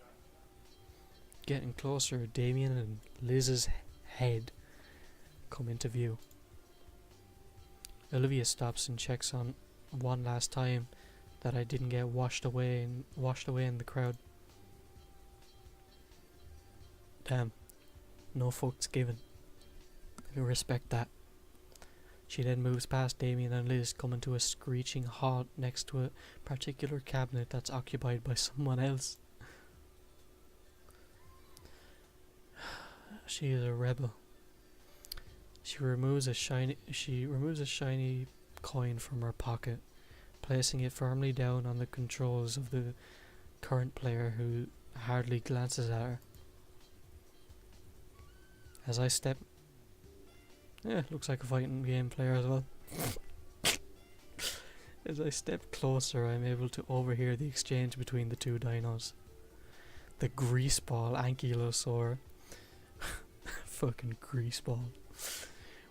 Getting closer, Damien and Liz's head come into view. Olivia stops and checks on one last time that I didn't get washed away in the crowd. Damn, no fucks given. I respect that. She then moves past Damien and Liz, coming to a screeching halt next to a particular cabinet that's occupied by someone else. She is a rebel. She removes a shiny coin from her pocket, placing it firmly down on the controls of the current player, who hardly glances at her. As I step... looks like a fighting game player as well. As I step closer, I'm able to overhear the exchange between the two dinos. The greaseball ankylosaur, fucking greaseball,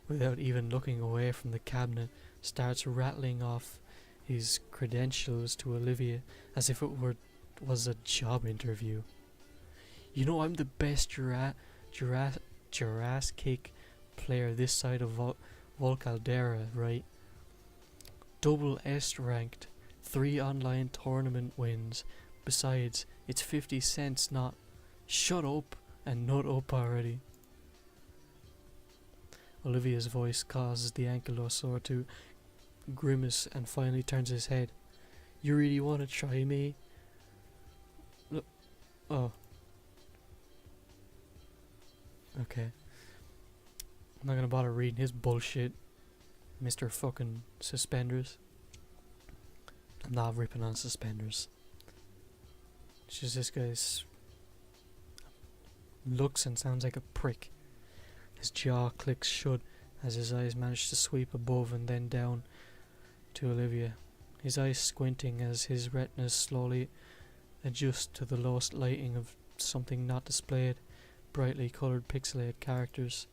without even looking away from the cabinet, starts rattling off his credentials to Olivia as if it was a job interview. You know, I'm the best Jurassic player this side of Volcaldera, right? Double S ranked, 3 online tournament wins. Besides, it's 50 cents, not shut up and nut up already. Olivia's voice causes the ankylosaur to grimace and finally turns his head. You really want to try me? Oh. Okay. I'm not gonna bother reading his bullshit, Mr. fucking Suspenders. I'm not ripping on Suspenders. It's just this guy's looks and sounds like a prick. His jaw clicks shut as his eyes manage to sweep above and then down to Olivia. His eyes squinting as his retinas slowly adjust to the lowest lighting of something not displayed, brightly coloured pixelated characters.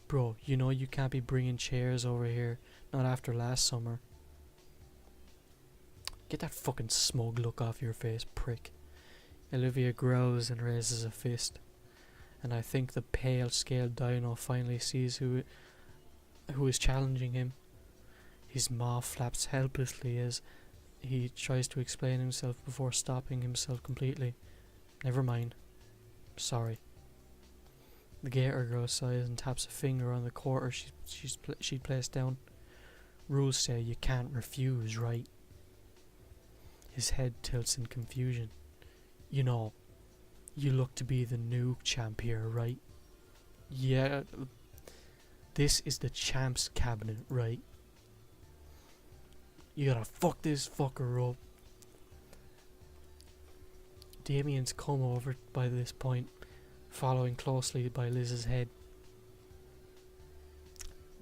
Bro, you know you can't be bringing chairs over here, not after last summer. Get that fucking smug look off your face, prick. Olivia growls and raises a fist, and I think the pale-scaled dino finally sees who is challenging him. His maw flaps helplessly as he tries to explain himself before stopping himself completely. Never mind. Sorry. The Gator girl sighs and taps a finger on the quarter she'd placed down. Rules say you can't refuse, right? His head tilts in confusion. You know, you look to be the new champ here, right? Yeah, this is the champ's cabinet, right? You gotta fuck this fucker up. Damien's come over by this point, following closely by Liz's head.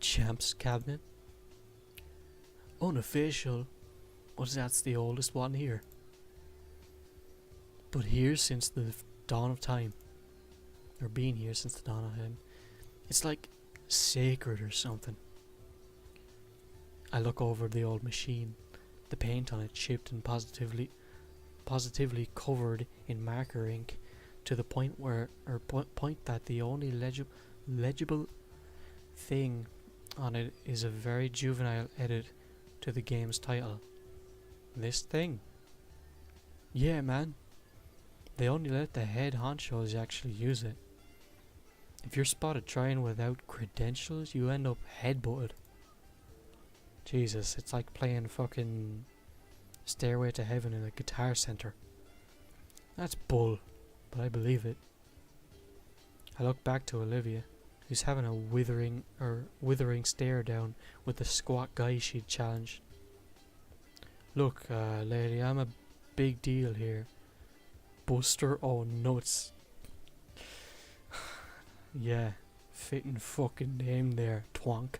Champ's cabinet? Unofficial, but that's the oldest one here. but here since the dawn of time, or been here since the dawn of time. It's like sacred or something. I look over the old machine, the paint on it chipped and positively covered in marker ink, to the point point that the only legible thing on it is a very juvenile edit to the game's title. This thing. Yeah, man. They only let the head honchos actually use it. If you're spotted trying without credentials, you end up headbutted. Jesus, it's like playing fucking Stairway to Heaven in a guitar center. That's bull, but I believe it. I look back to Olivia, who's having a withering stare down with the squat guy she'd challenged. Look, lady, I'm a big deal here. Buster oh nuts. Yeah, fitting fucking name there, twonk.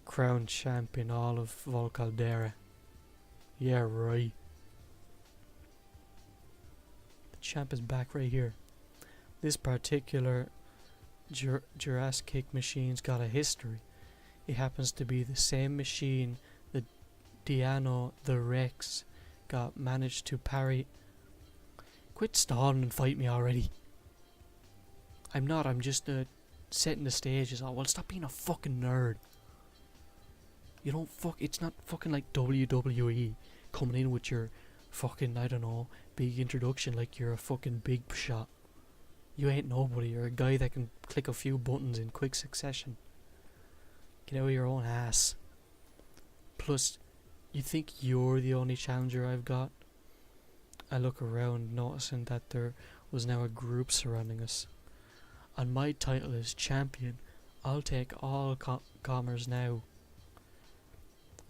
Crown champ in all of Volcaldera. Yeah, right. The champ is back right here. This particular Jurassic machine's got a history. It happens to be the same machine that Diano the Rex managed to parry. Quit stalling and fight me already. I'm not, I'm just setting the stage is all. Well, stop being a fucking nerd. You don't it's not fucking like WWE coming in with your fucking, I don't know, big introduction like you're a fucking big shot. You ain't nobody, you're a guy that can click a few buttons in quick succession. Get out of your own ass. Plus, you think you're the only challenger I've got? I look around, noticing that there was now a group surrounding us. And my title is champion. I'll take all comers now.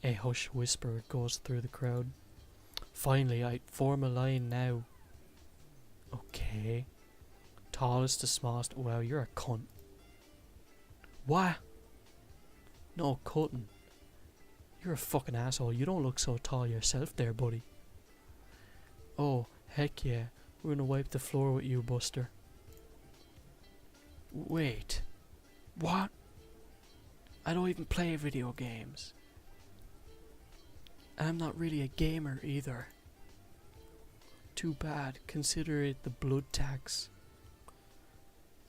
A hush whisper goes through the crowd. Finally, I form a line now. Okay. Tallest to smallest. Wow, you're a cunt. What? No, cutting. You're a fucking asshole. You don't look so tall yourself there, buddy. Oh, heck yeah. We're gonna wipe the floor with you, Buster. Wait. What? I don't even play video games. I'm not really a gamer either. Too bad. Consider it the blood tax.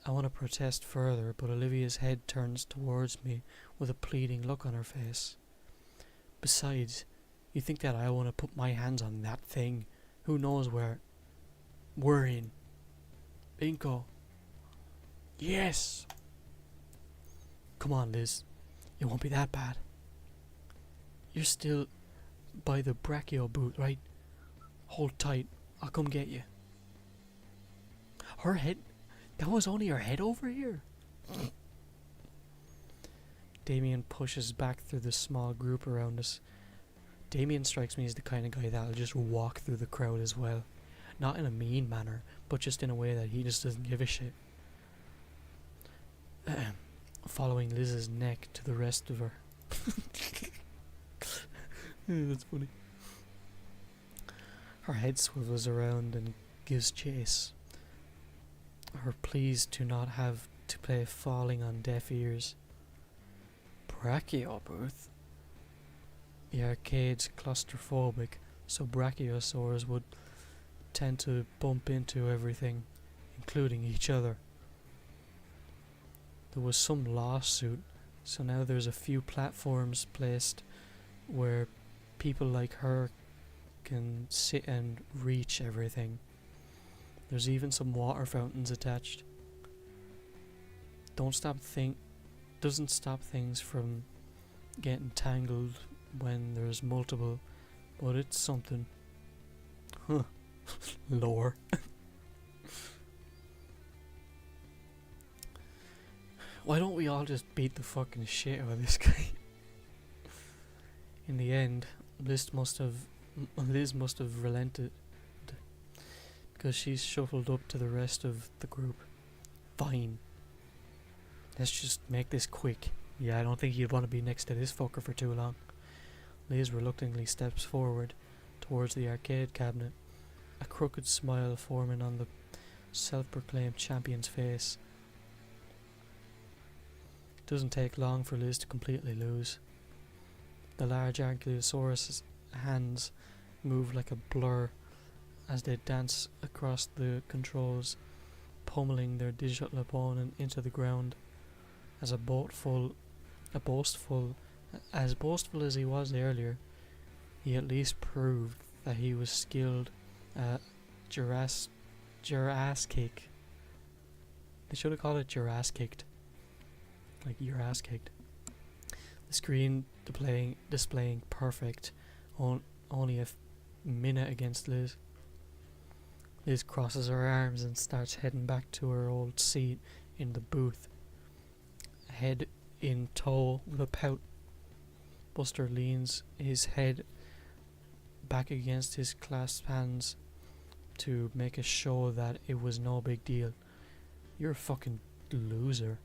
I want to protest further, but Olivia's head turns towards me with a pleading look on her face. Besides, you think that I want to put my hands on that thing? Who knows where we're in? Bingo. Yes! Come on, Liz. It won't be that bad. You're still by the brachio boot, right? Hold tight. I'll come get you. Her head? That was only her head over here? Damien pushes back through the small group around us. Damien strikes me as the kind of guy that'll just walk through the crowd as well. Not in a mean manner, but just in a way that he just doesn't give a shit. Following Liz's neck to the rest of her. That's funny. Her head swivels around and gives chase. Her pleas to not have to play falling on deaf ears. Brachio booth? The arcade's claustrophobic, so brachiosaurs would tend to bump into everything, including each other. There was some lawsuit, so now there's a few platforms placed where people like her can sit and reach everything. There's even some water fountains attached. Doesn't stop things from getting tangled when there's multiple, but it's something. Huh. Lore. Why don't we all just beat the fucking shit out of this guy? In the end, Liz must have relented, because she's shuffled up to the rest of the group. Fine. Let's just make this quick. Yeah, I don't think you'd want to be next to this fucker for too long. Liz reluctantly steps forward towards the arcade cabinet. a crooked smile forming on the self-proclaimed champion's face. It doesn't take long for Liz to completely lose. The large Ankylosaurus' hands move like a blur as they dance across the controls, pummeling their digital opponent into the ground. As boastful as he was earlier, he at least proved that he was skilled at Jurass kick. They should have called it Jurass kicked. Like your ass kicked. The screen displaying perfect, only a minute against Liz. Liz crosses her arms and starts heading back to her old seat in the booth, head in tow with a pout. Buster leans his head back against his clasped hands to make a show that it was no big deal. You're a fucking loser.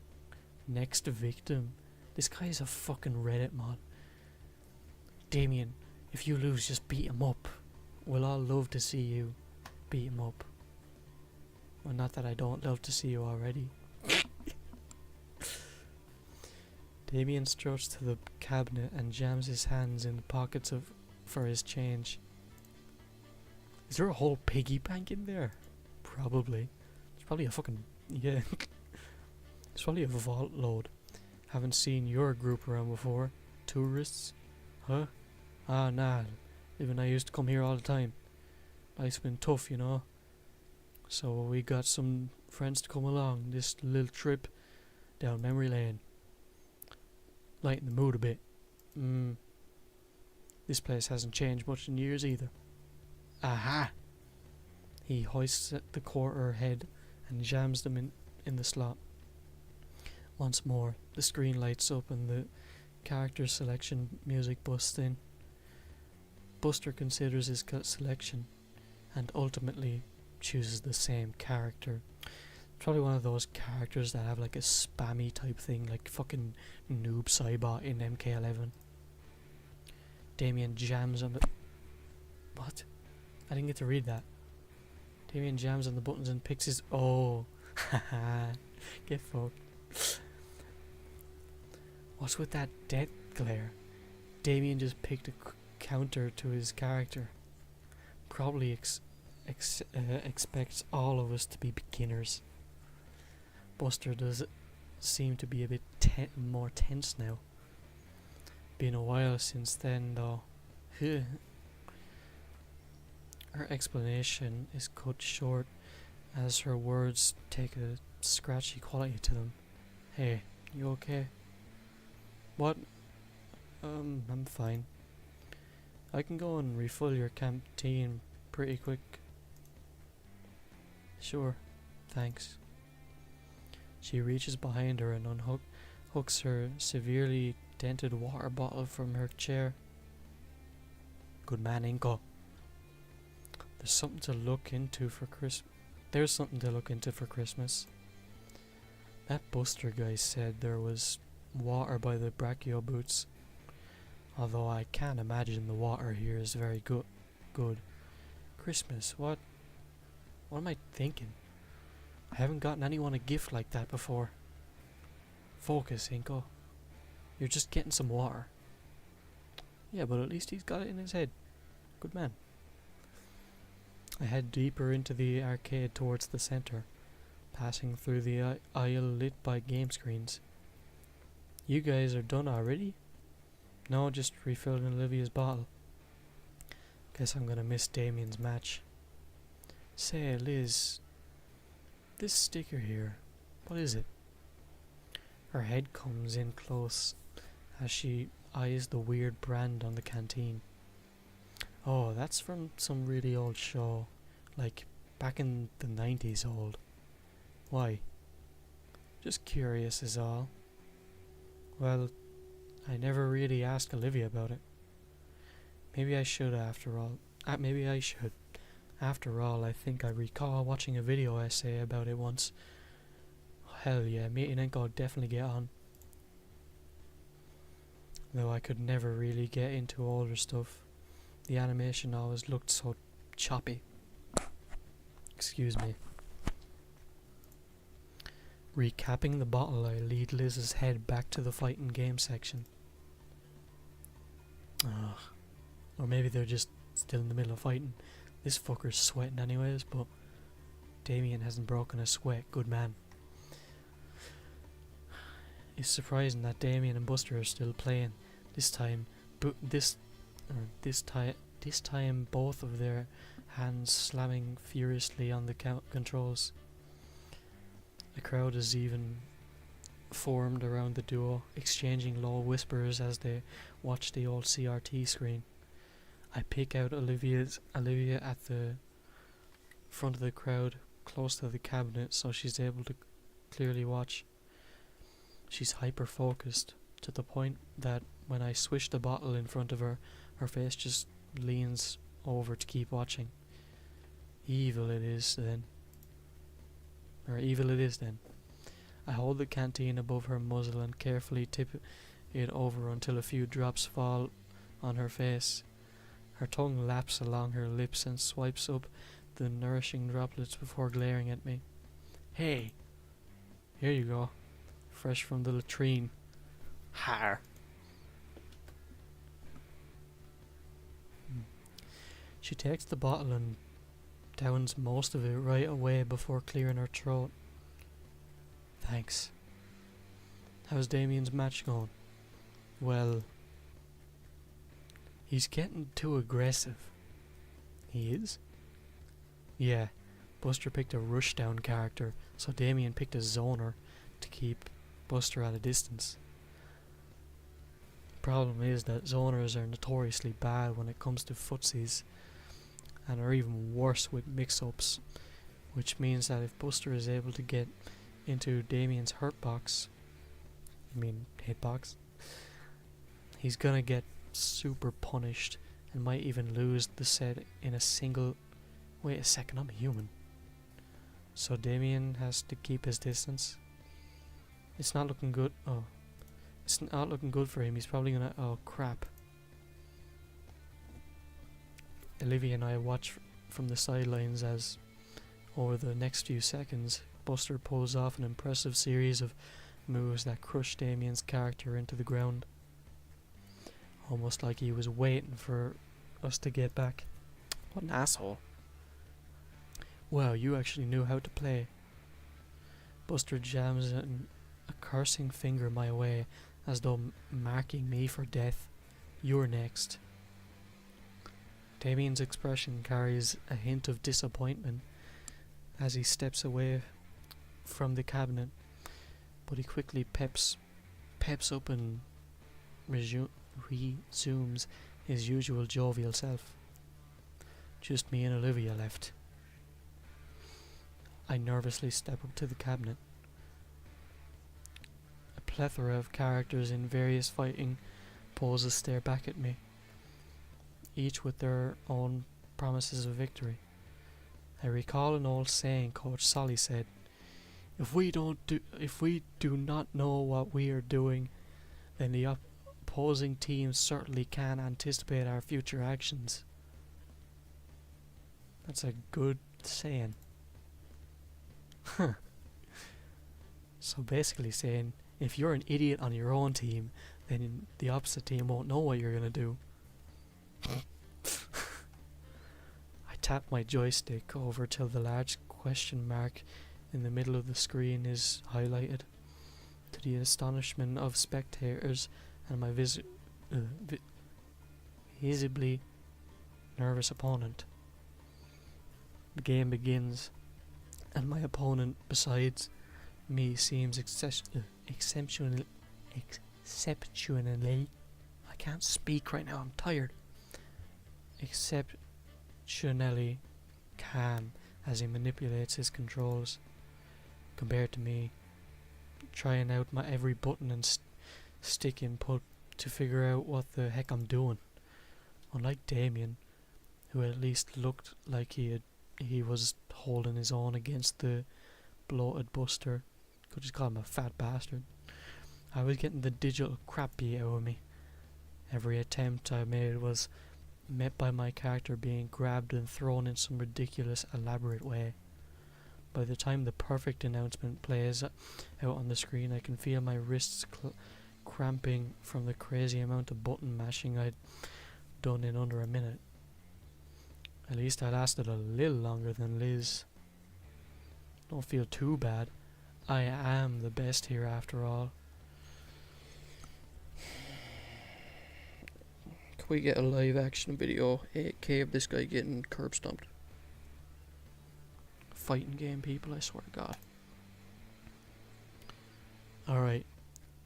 Next victim. This guy is a fucking Reddit mod. Damien, if you lose, just beat him up. We'll all love to see you beat him up. Well, not that I don't love to see you already. Damien struts to the cabinet and jams his hands in the pockets for his change. Is there a whole piggy bank in there? Probably. It's probably a fucking... yeah. It's probably a vault load. Haven't seen your group around before. Tourists? Huh? Ah, nah. Even I used to come here all the time. Life's been tough, you know. So we got some friends to come along this little trip down memory lane. Lighten the mood a bit. This place hasn't changed much in years either. Aha! He hoists the quarter head and jams them in the slot. Once more, the screen lights up and the character selection music busts in. Buster considers his selection and ultimately chooses the same character. Probably one of those characters that have like a spammy type thing, like fucking Noob Saibot in MK11. Damien jams on the... What? I didn't get to read that. Damien jams on the buttons and picks his... Oh! Haha. Get fucked. What's with that death glare? Damien just picked a counter to his character. Probably expects all of us to be beginners. Buster does seem to be a bit more tense now. Been a while since then, though. Her explanation is cut short as her words take a scratchy quality to them. Hey, you okay? What? I'm fine. I can go and refill your canteen pretty quick. Sure, thanks. She reaches behind her and unhooks her severely dented water bottle from her chair. Good man, Inko. There's something to look into for Christmas. That Buster guy said there was water by the brachio boots. Although I can't imagine the water here is very good. Christmas, what am I thinking? I haven't gotten anyone a gift like that before. Focus, Inko. You're just getting some water. Yeah, but at least he's got it in his head. Good man. I head deeper into the arcade towards the center, passing through the aisle lit by game screens. You guys are done already? No, just refilling Olivia's bottle. Guess I'm gonna miss Damien's match. Say, Liz, this sticker here, what is it? Her head comes in close as she eyes the weird brand on the canteen. Oh, that's from some really old show, like back in the 90s old. Why? Just curious is all. Well, I never really asked Olivia about it. Maybe I should after all. Maybe I should. After all, I think I recall watching a video essay about it once. Hell yeah, me and Enko definitely get on. Though I could never really get into older stuff. The animation always looked so choppy. Excuse me. Recapping the bottle, I lead Liz's head back to the fighting game section. Ugh. Or maybe they're just still in the middle of fighting. This fucker's sweating anyways, but Damien hasn't broken a sweat. Good man. It's surprising that Damien and Buster are still playing. This time, this time, both of their hands slamming furiously on the controls. The crowd is even formed around the duo, exchanging low whispers as they watch the old CRT screen. I pick out Olivia at the front of the crowd, close to the cabinet, so she's able to clearly watch. She's hyper-focused, to the point that when I swish the bottle in front of her, her face just leans over to keep watching. Evil it is then. I hold the canteen above her muzzle and carefully tip it over until a few drops fall on her face. Her tongue laps along her lips and swipes up the nourishing droplets before glaring at me. Hey, here you go. Fresh from the latrine. Har. She takes the bottle and downs most of it right away before clearing her throat. Thanks. How's Damien's match going? Well, he's getting too aggressive. He is? Yeah, Buster picked a rushdown character, so Damien picked a zoner to keep Buster at a distance. Problem is that zoners are notoriously bad when it comes to footsies, and are even worse with mix-ups, which means that if Buster is able to get into Damien's hitbox, he's gonna get super punished and might even lose the set in a single... Wait a second, I'm a human. So Damien has to keep his distance. It's not looking good. Oh. It's not looking good for him. He's probably gonna... Oh, crap. Olivia and I watch from the sidelines as, over the next few seconds, Buster pulls off an impressive series of moves that crush Damien's character into the ground. Almost like he was waiting for us to get back. What an asshole. Wow, you actually knew how to play. Buster jams a cursing finger my way, as though marking me for death. You're next. Damien's expression carries a hint of disappointment as he steps away from the cabinet, but he quickly peps up and resumes his usual jovial self. Just me and Olivia left. I nervously step up to the cabinet. A plethora of characters in various fighting poses stare back at me, each with their own promises of victory. I recall an old saying Coach Solly said, if we do not know what we are doing, then the opposing team certainly can anticipate our future actions. That's a good saying. So basically saying, if you're an idiot on your own team, then the opposite team won't know what you're gonna do. I tap my joystick over till the large question mark in the middle of the screen is highlighted, to the astonishment of spectators and my visibly nervous opponent. The game begins, and my opponent besides me seems exceptionally... I can't speak right now, I'm tired. Exceptionally calm as he manipulates his controls, compared to me, trying out my every button and stick input to figure out what the heck I'm doing. Unlike Damien, who at least looked like he was holding his own against the bloated Buster. Could just call him a fat bastard. I was getting the digital crap beat out of me. Every attempt I made was met by my character being grabbed and thrown in some ridiculous, elaborate way. By the time the perfect announcement plays out on the screen, I can feel my wrists cramping from the crazy amount of button mashing I'd done in under a minute. At least I lasted a little longer than Liz. Don't feel too bad. I am the best here after all. Can we get a live action video 8K of this guy getting curb stomped? Fighting game, people, I swear to God. Alright,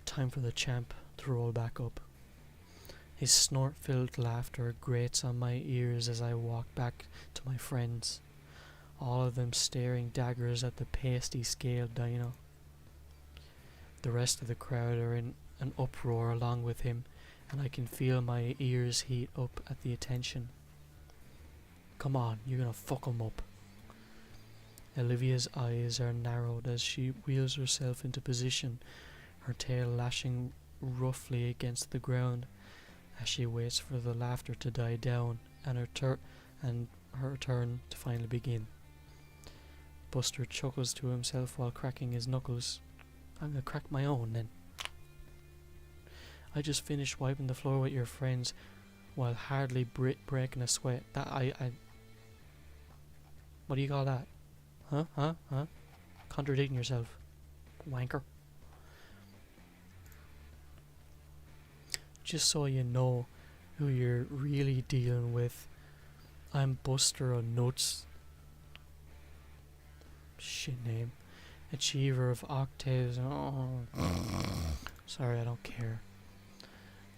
time for the champ to roll back up. His snort-filled laughter grates on my ears as I walk back to my friends, all of them staring daggers at the pasty-scaled dino. The rest of the crowd are in an uproar along with him, and I can feel my ears heat up at the attention. Come on, you're gonna fuck him up. Olivia's eyes are narrowed as she wheels herself into position, her tail lashing roughly against the ground as she waits for the laughter to die down and her turn to finally begin. Buster chuckles to himself while cracking his knuckles. I'm gonna crack my own then. I just finished wiping the floor with your friends while hardly breaking a sweat. That I what do you call that? Huh? Contradicting yourself, wanker. Just so you know who you're really dealing with, I'm Buster O'Nuts. Shit name. Achiever of octaves. Oh. Sorry, I don't care.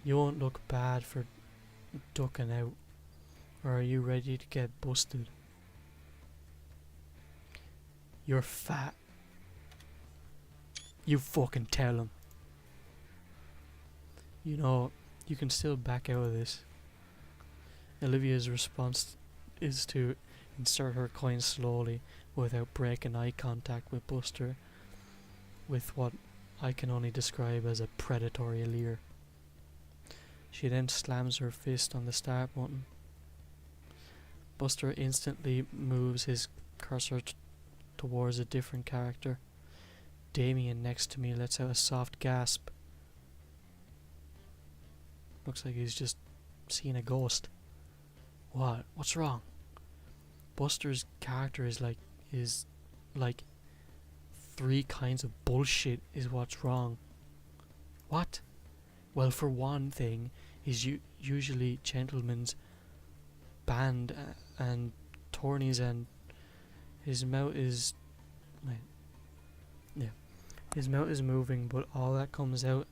You won't look bad for ducking out. Or are you ready to get busted? You're fat. You fucking tell him. You know, you can still back out of this. Olivia's response is to insert her coin slowly without breaking eye contact with Buster, with what I can only describe as a predatory leer. She then slams her fist on the start button. Buster instantly moves his cursor towards a different character. Damien next to me lets out a soft gasp. Looks like he's just seen a ghost. What? What's wrong? Buster's character is like 3 kinds of bullshit is what's wrong. What? Well, for one thing, he's usually gentleman's band and tourneys, and his mouth is his mouth is moving, but all that comes out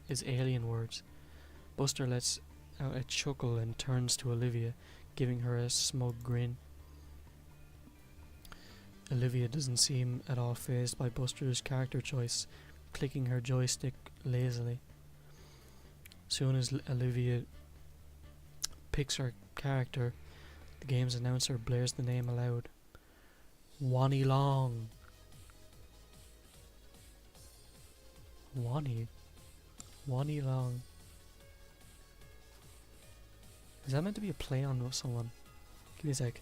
is alien words. Buster lets out a chuckle and turns to Olivia, giving her a smug grin. Olivia doesn't seem at all fazed by Buster's character choice, clicking her joystick lazily. Soon as Olivia picks her character, the game's announcer blares the name aloud. Wani Long. Wani Long. Is that meant to be a play on someone? Give me a sec.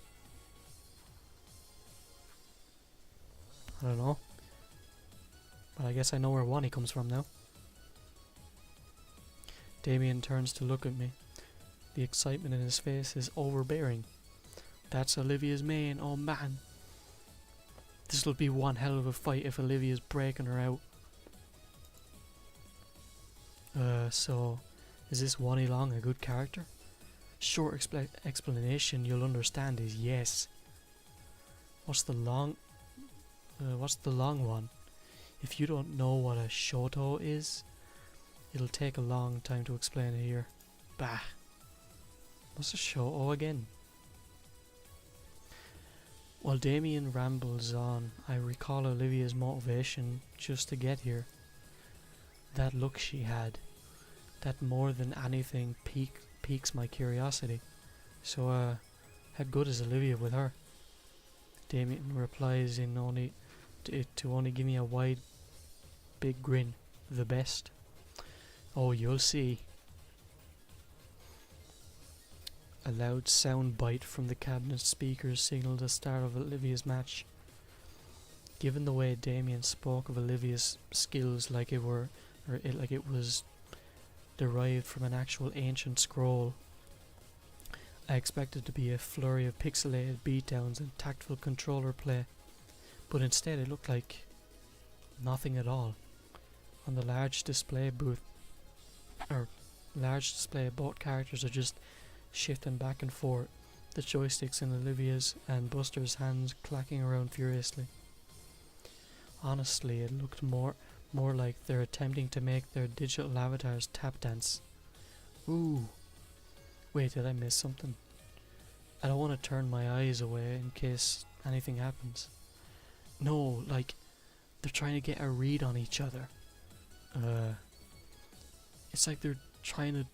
I don't know. But I guess I know where Wani comes from now. Damien turns to look at me. The excitement in his face is overbearing. That's Olivia's main. Oh man. This'll be one hell of a fight if Olivia's breaking her out. So is this Wani Long a good character? Short explanation you'll understand is yes. What's the long one? If you don't know what a shoto is, it'll take a long time to explain it here. Bah. What's a shoto again? While Damien rambles on, I recall Olivia's motivation just to get here. That look she had, that more than anything piques my curiosity. So, how good is Olivia with her? Damien replies in only give me a wide, big grin. The best. Oh, you'll see. A loud sound bite from the cabinet speakers signaled the start of Olivia's match. Given the way Damien spoke of Olivia's skills like it was derived from an actual ancient scroll, I expected to be a flurry of pixelated beatdowns and tactful controller play, but instead it looked like nothing at all. On the large display, both characters are just shifting back and forth, the joysticks in Olivia's and Buster's hands clacking around furiously. Honestly, it looked more like they're attempting to make their digital avatars tap dance. Ooh. Wait, did I miss something? I don't want to turn my eyes away in case anything happens. No, like, they're trying to get a read on each other. It's like they're trying to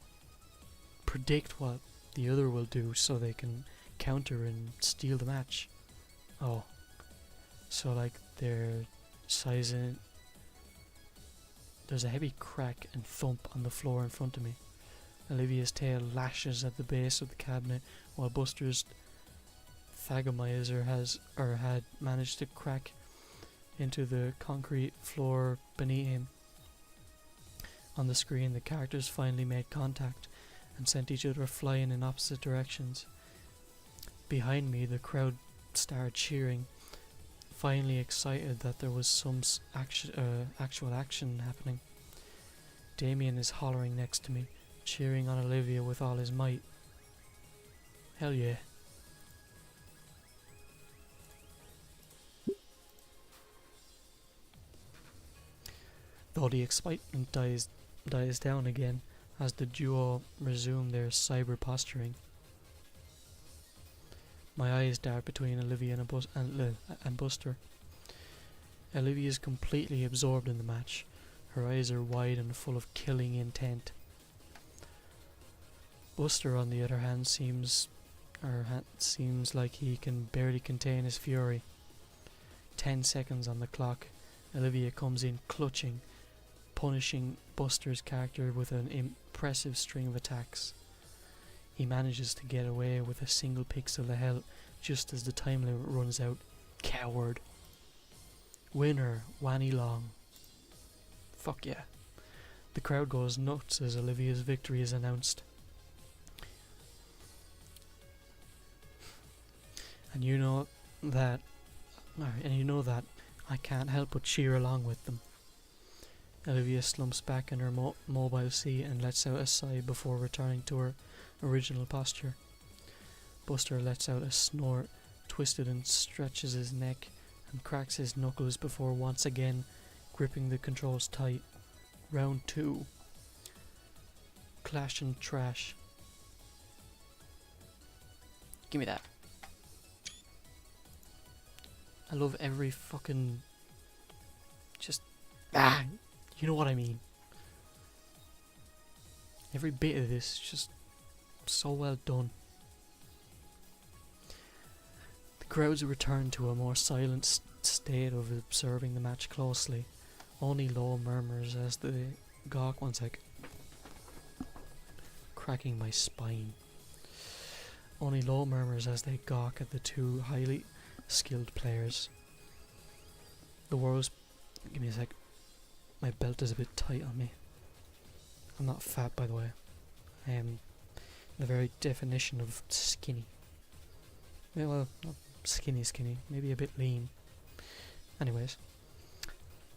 predict what the other will do so they can counter and steal the match. Oh. So, like, they're sizing. There's a heavy crack and thump on the floor in front of me. Olivia's tail lashes at the base of the cabinet while Buster's thagomizer had managed to crack into the concrete floor beneath him. On the screen, the characters finally made contact and sent each other flying in opposite directions. Behind me, the crowd started cheering, finally excited that there was some actual action happening. Damien is hollering next to me, cheering on Olivia with all his might. Hell yeah. Though the excitement dies down again as the duo resume their cyber posturing. My eyes dart between Olivia and Buster. Olivia is completely absorbed in the match. Her eyes are wide and full of killing intent. Buster, on the other hand, seems like he can barely contain his fury. 10 seconds on the clock. Olivia comes in clutching, punishing Buster's character with an impressive string of attacks. He manages to get away with a single pixel of hell just as the time limit runs out. Coward. Winner, Wanny Long. Fuck yeah. The crowd goes nuts as Olivia's victory is announced. And you know that I can't help but cheer along with them. Olivia slumps back in her mobile seat and lets out a sigh before returning to her original posture. Buster lets out a snort, twisted and stretches his neck and cracks his knuckles before once again gripping the controls tight. Round 2. Clash and trash. Give me that. I love every fucking... you know what I mean. Every bit of this is just so well done. The crowds return to a more silent state of observing the match closely. Only low murmurs as the gawk... One sec. Cracking my spine. Only low murmurs as they gawk at the two highly skilled players. The world's... Give me a sec. My belt is a bit tight on me. I'm not fat, by the way. I am the very definition of skinny. Well, not skinny, maybe a bit lean. Anyways,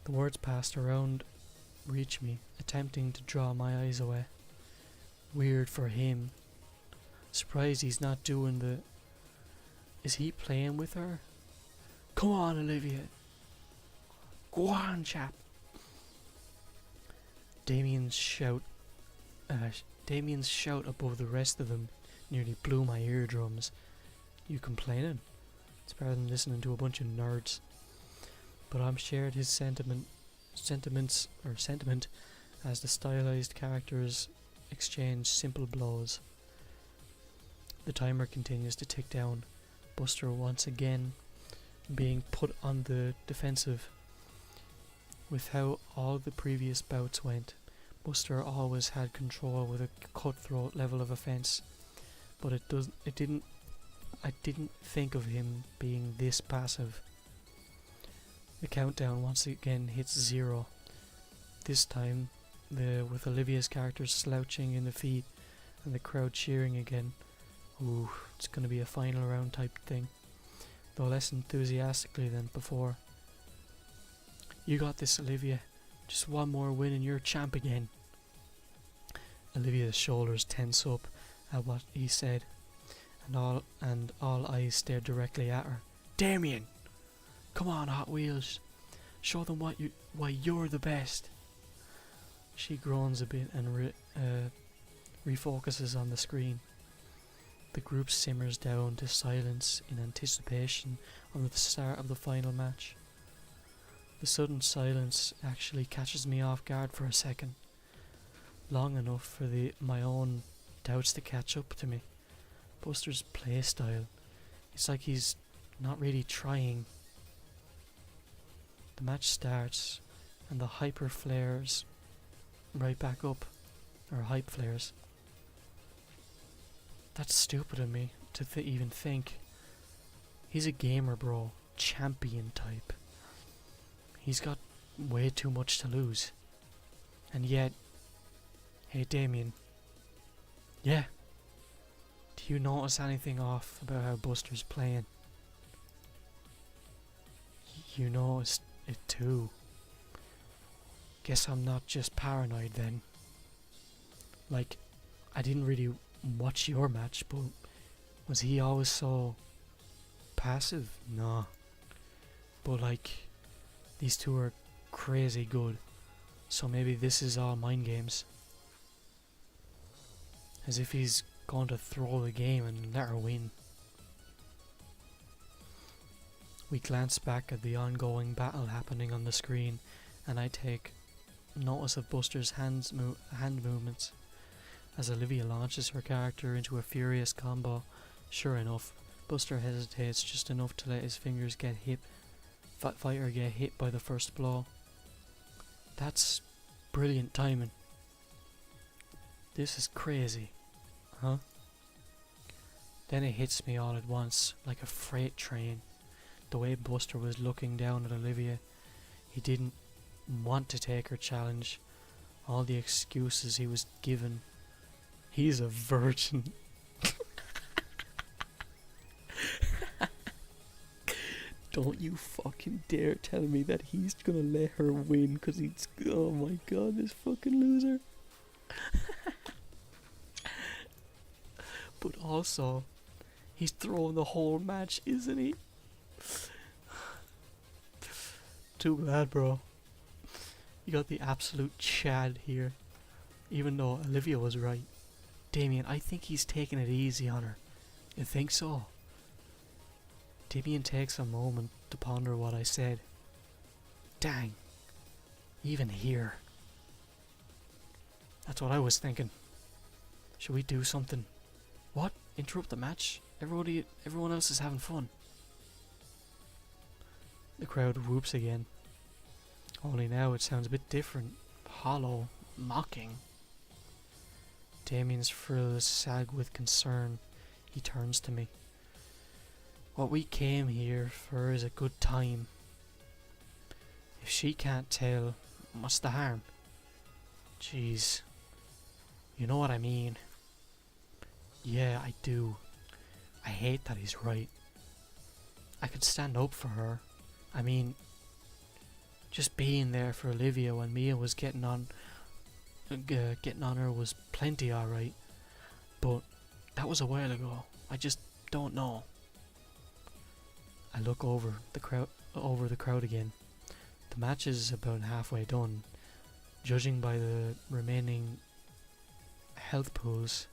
the words passed around reach me, attempting to draw my eyes away. Weird for him. Surprised he's not doing the... Is he playing with her? Come on, Olivia. Go on, chap. Damien's shout above the rest of them nearly blew my eardrums. You complaining? It's better than listening to a bunch of nerds. But I'm shared his sentiment as the stylized characters exchange simple blows. The timer continues to tick down. Buster once again being put on the defensive. With how all the previous bouts went, Buster always had control with a cutthroat level of offense, but I didn't think of him being this passive. The countdown once again hits 0. This time, with Olivia's character slouching in defeat and the crowd cheering again. Ooh, it's gonna be a final round type thing, though less enthusiastically than before. You got this, Olivia. Just one more win and you're champ again. Olivia's shoulders tense up at what he said, and all eyes stared directly at her. Damien! Come on, Hot Wheels. Show them why you're the best. She groans a bit and refocuses on the screen. The group simmers down to silence in anticipation of the start of the final match. The sudden silence actually catches me off guard for a second, long enough for my own doubts to catch up to me. Buster's playstyle, it's like he's not really trying. The match starts and the hyper flares right back up, or hype flares. That's stupid of me to even think. He's a gamer bro, champion type. He's got way too much to lose. And yet, hey Damien. Yeah. Do you notice anything off about how Buster's playing? You noticed it too. Guess I'm not just paranoid then. Like, I didn't really watch your match, but was he always so passive? Nah. But like, these two are crazy good, so maybe this is all mind games. As if he's going to throw the game and let her win. We glance back at the ongoing battle happening on the screen, and I take notice of Buster's hand movements. As Olivia launches her character into a furious combo, sure enough, Buster hesitates just enough to let his fingers get hit. Fighter get hit by the first blow. That's brilliant timing. This is crazy, huh? Then it hits me all at once, like a freight train. The way Buster was looking down at Olivia, he didn't want to take her challenge. All the excuses he was given. He's a virgin. Don't you fucking dare tell me that he's gonna let her win, cause he's... Oh my god, this fucking loser. But also, he's throwing the whole match, isn't he? Too bad, bro. You got the absolute Chad here. Even though Olivia was right. Damien, I think he's taking it easy on her. You think so? Damien takes a moment to ponder what I said. Dang. Even here. That's what I was thinking. Should we do something? What? Interrupt the match? Everyone else is having fun. The crowd whoops again. Only now it sounds a bit different. Hollow. Mocking. Damien's frills sag with concern. He turns to me. What we came here for is a good time. If she can't tell, what's the harm? Jeez. You know what I mean. Yeah, I do. I hate that he's right. I could stand up for her. I mean, just being there for Olivia when Mia was getting on her was plenty alright. But that was a while ago. I just don't know. I look over the crowd again. The match is about halfway done. Judging by the remaining health pools.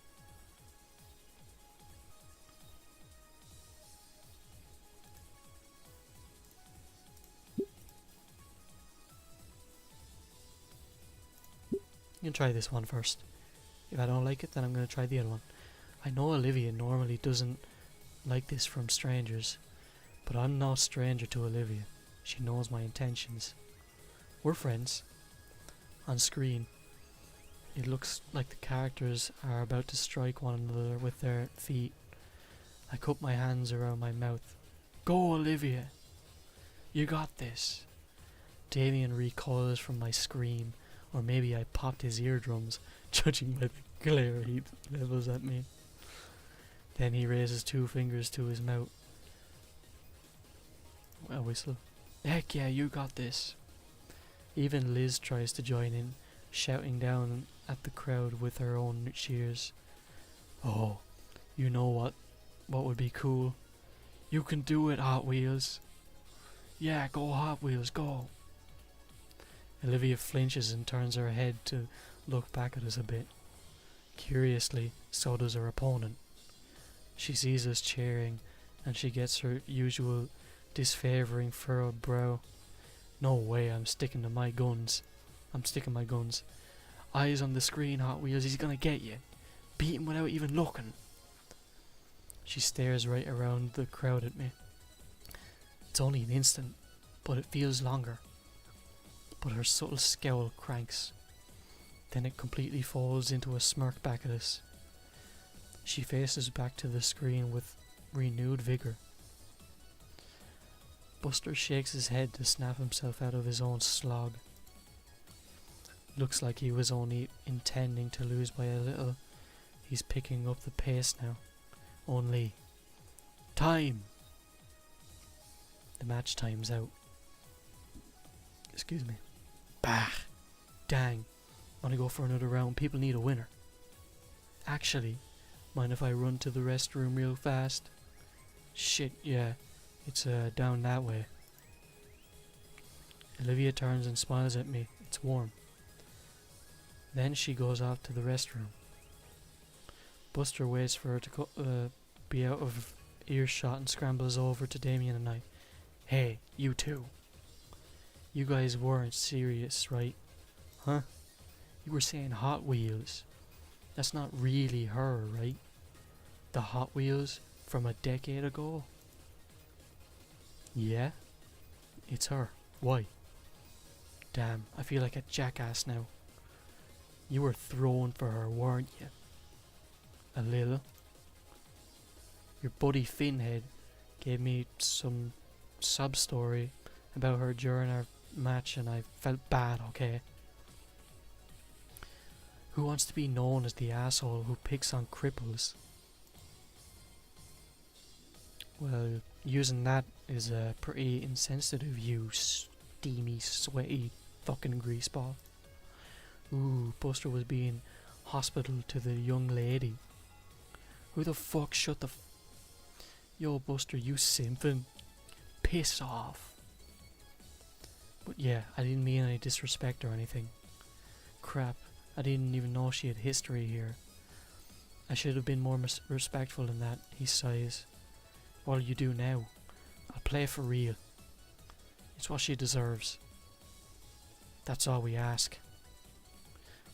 I'm gonna try this one first. If I don't like it, then I'm gonna try the other one. I know Olivia normally doesn't like this from strangers, but I'm no stranger to Olivia. She knows my intentions. We're friends. On screen, it looks like the characters are about to strike one another with their feet. I cup my hands around my mouth. Go, Olivia! You got this. Damien recoils from my scream, or maybe I popped his eardrums, judging by the glare he levels at me. Then he raises 2 fingers to his mouth. A whistle. Heck yeah, you got this. Even Liz tries to join in, shouting down at the crowd with her own cheers. Oh, you know what would be cool? You can do it, Hot Wheels. Yeah, go Hot Wheels, go. Olivia flinches and turns her head to look back at us a bit. Curiously, so does her opponent. She sees us cheering, and she gets her usual disfavouring furrowed brow. No way, I'm sticking my guns. Eyes on the screen, Hot Wheels, he's gonna get you. Beat him without even looking. She stares right around the crowd at me. It's only an instant, but it feels longer. But her subtle scowl cranks. Then it completely falls into a smirk back at us. She faces back to the screen with renewed vigour. Buster shakes his head to snap himself out of his own slog. Looks like he was only intending to lose by a little. He's picking up the pace now. Only time. The match time's out. Excuse me. Bah! Dang. Wanna go for another round? People need a winner. Actually, mind if I run to the restroom real fast? Shit, yeah. It's down that way. Olivia turns and smiles at me. It's warm. Then she goes off to the restroom. Buster waits for her to be out of earshot and scrambles over to Damien and I. Hey, you two. You guys weren't serious, right? Huh? You were saying Hot Wheels. That's not really her, right? The Hot Wheels from a decade ago? Yeah? It's her. Why? Damn, I feel like a jackass now. You were thrown for her, weren't you? A little. Your buddy Finhead gave me some sub-story about her during our match and I felt bad, okay? Who wants to be known as the asshole who picks on cripples? Well, using that is pretty insensitive, you steamy, sweaty fucking greaseball. Ooh, Buster was being hospital to the young lady. Who the fuck shut the Yo, Buster, you simping. Piss off. But yeah, I didn't mean any disrespect or anything. Crap, I didn't even know she had history here. I should have been more respectful than that, he sighs. What'll you do now? I'll play for real. It's what she deserves. That's all we ask.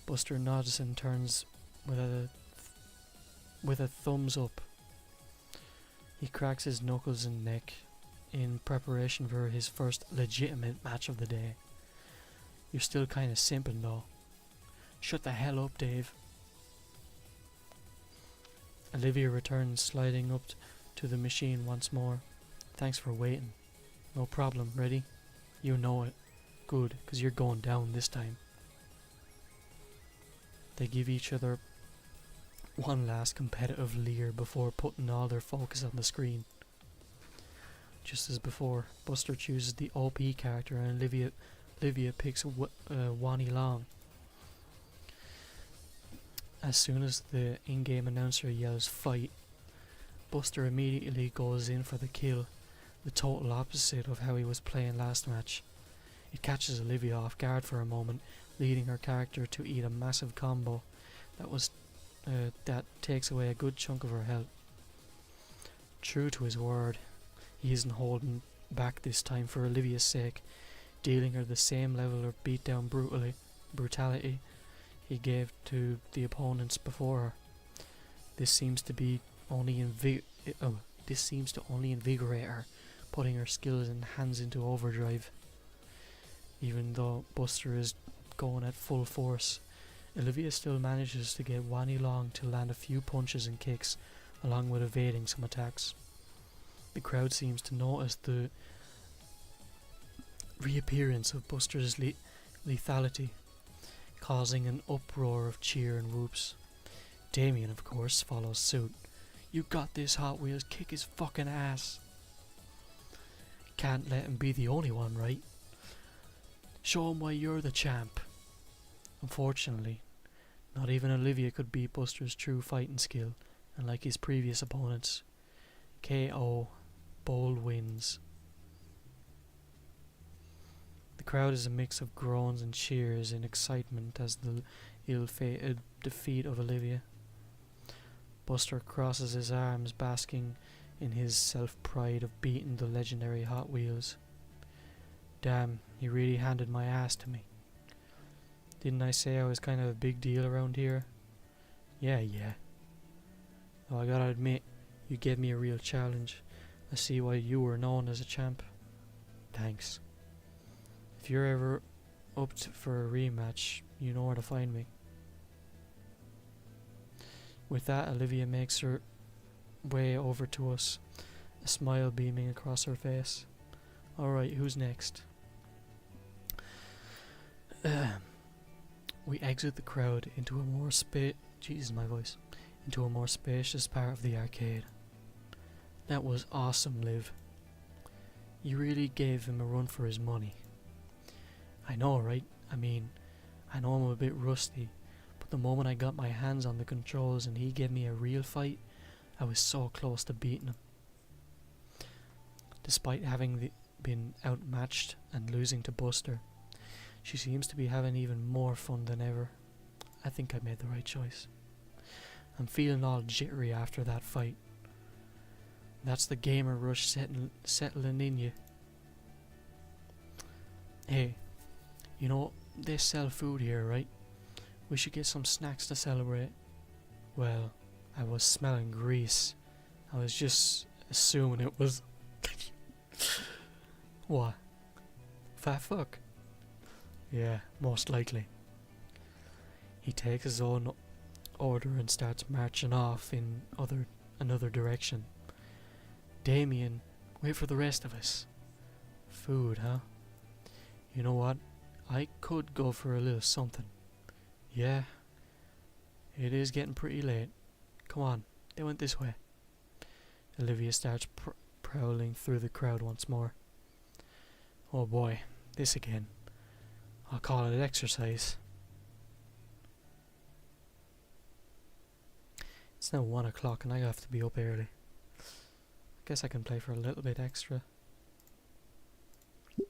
Buster nods and turns with a thumbs up. He cracks his knuckles and neck in preparation for his first legitimate match of the day. You're still kinda simping though. Shut the hell up, Dave. Olivia returns, sliding up to the machine once more. Thanks for waiting. No problem. Ready? You know it. Good, 'cause you're going down this time. They give each other one last competitive leer before putting all their focus on the screen. Just as before, Buster chooses the OP character and Olivia picks Wani Long. As soon as the in-game announcer yells fight, Buster immediately goes in for the kill, the total opposite of how he was playing last match. It catches Olivia off guard for a moment, leading her character to eat a massive combo that takes away a good chunk of her health. True to his word, he isn't holding back this time for Olivia's sake, dealing her the same level of beatdown brutality he gave to the opponents before her. This seems to only invigorate her, putting her skills and hands into overdrive. Even though Buster is going at full force, Olivia still manages to get Wani Long to land a few punches and kicks, along with evading some attacks. The crowd seems to notice the reappearance of Buster's lethality, causing an uproar of cheer and whoops. Damien, of course, follows suit. "You got this, Hot Wheels, kick his fucking ass." "Can't let him be the only one, right? Show him why you're the champ." Unfortunately, not even Olivia could beat Buster's true fighting skill, and like his previous opponents, KO, Bold wins. The crowd is a mix of groans and cheers in excitement as the ill-fated defeat of Olivia. Buster crosses his arms, basking in his self-pride of beating the legendary Hot Wheels. "Damn, you really handed my ass to me. Didn't I say I was kind of a big deal around here?" Yeah. Though I gotta admit, you gave me a real challenge. I see why you were known as a champ." "Thanks. If you're ever for a rematch, you know where to find me." With that, Olivia makes her way over to us, a smile beaming across her face. "Alright, who's next?" We exit the crowd into a more into a more spacious part of the arcade. "That was awesome, Liv. You really gave him a run for his money." "I know, right? I mean, I know I'm a bit rusty, but the moment I got my hands on the controls and he gave me a real fight, I was so close to beating him. Despite having been outmatched and losing to Buster, she seems to be having even more fun than ever. I think I made the right choice. I'm feeling all jittery after that fight. That's the gamer rush settling in you. Hey, you know, they sell food here, right? We should get some snacks to celebrate." Well, I was smelling grease. I was just assuming it was... What? Fat fuck? Yeah, most likely. He takes his own order and starts marching off in another direction. "Damien, wait for the rest of us." "Food, huh? You know what? I could go for a little something." "Yeah, it is getting pretty late. Come on, they went this way." Olivia starts prowling through the crowd once more. "Oh boy, this again. I'll call it exercise." It's now 1 o'clock and I have to be up early. Guess I can play for a little bit extra. The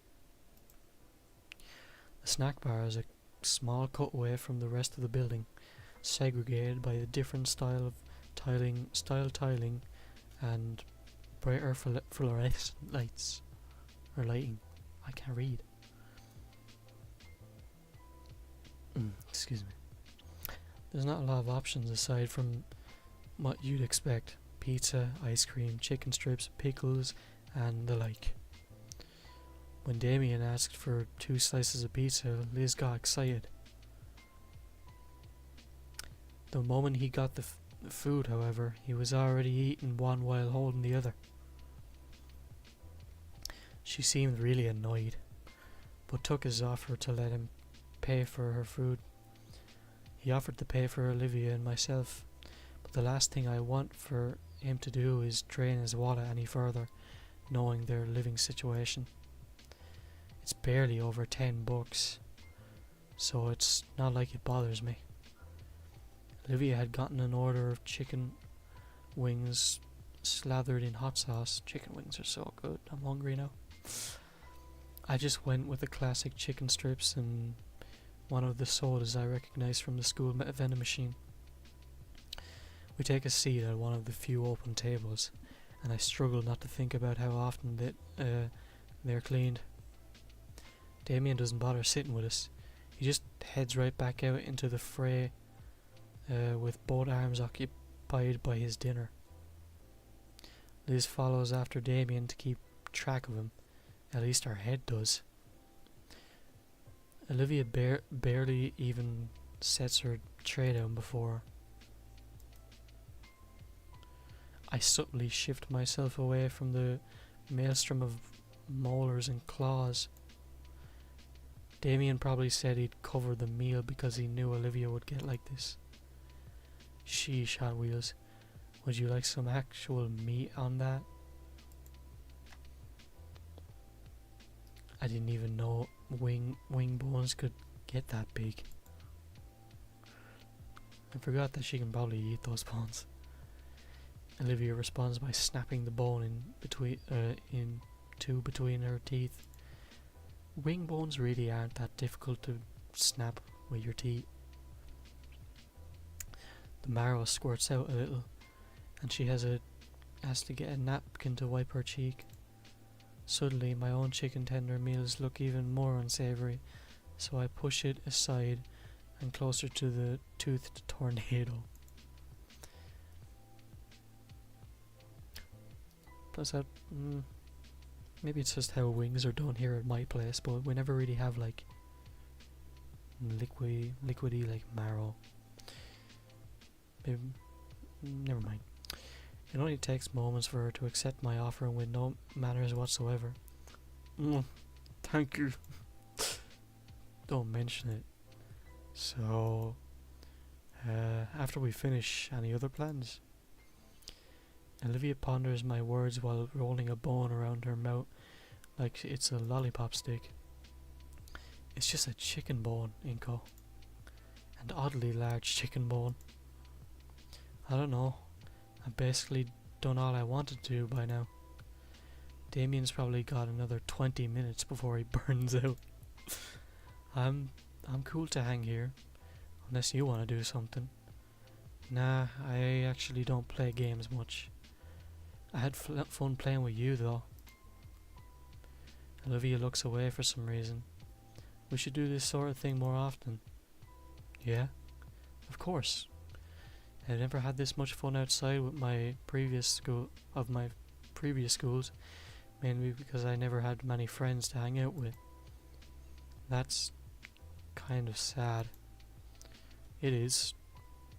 snack bar is a small cutaway from the rest of the building, segregated by a different style tiling and brighter fluorescent lights or lighting. I can't read. Excuse me. There's not a lot of options aside from what you'd expect: pizza, ice cream, chicken strips, pickles, and the like. When Damien asked for 2 slices of pizza, Liz got excited. The moment he got the food, however, he was already eating one while holding the other. She seemed really annoyed, but took his offer to let him pay for her food. He offered to pay for Olivia and myself, but the last thing I want for him to do is drain his wallet any further, knowing their living situation. It's barely over $10, so it's not like it bothers me. Olivia had gotten an order of chicken wings slathered in hot sauce. Chicken wings are so good, I'm hungry now. I just went with the classic chicken strips and one of the sodas I recognized from the school vending machine. We take a seat at one of the few open tables, and I struggle not to think about how often they're cleaned. Damien doesn't bother sitting with us. He just heads right back out into the fray with both arms occupied by his dinner. Liz follows after Damien to keep track of him. At least her head does. Olivia barely even sets her tray down before I subtly shift myself away from the maelstrom of molars and claws. Damien probably said he'd cover the meal because he knew Olivia would get like this. Sheesh, Hot Wheels. Would you like some actual meat on that? I didn't even know wing bones could get that big. I forgot that she can probably eat those bones. Olivia responds by snapping the bone in two between her teeth. Wing bones really aren't that difficult to snap with your teeth. The marrow squirts out a little, and she has to get a napkin to wipe her cheek. Suddenly, my own chicken tender meals look even more unsavory, so I push it aside and closer to the toothed tornado. Plus, maybe it's just how wings are done here at my place, but we never really have like liquidy like marrow. Maybe, never mind. It only takes moments for her to accept my offer with no manners whatsoever. Thank you. Don't mention it. So, after we finish, any other plans? Olivia ponders my words while rolling a bone around her mouth like it's a lollipop stick. It's just a chicken bone, Inko. An oddly large chicken bone. I don't know. I've basically done all I wanted to do by now. Damien's probably got another 20 minutes before he burns out. I'm cool to hang here, unless you want to do something. Nah, I actually don't play games much. I had fun playing with you though. Olivia looks away for some reason. We should do this sort of thing more often. Yeah, of course. I've never had this much fun outside with my previous schools, mainly because I never had many friends to hang out with. That's kind of sad. It is,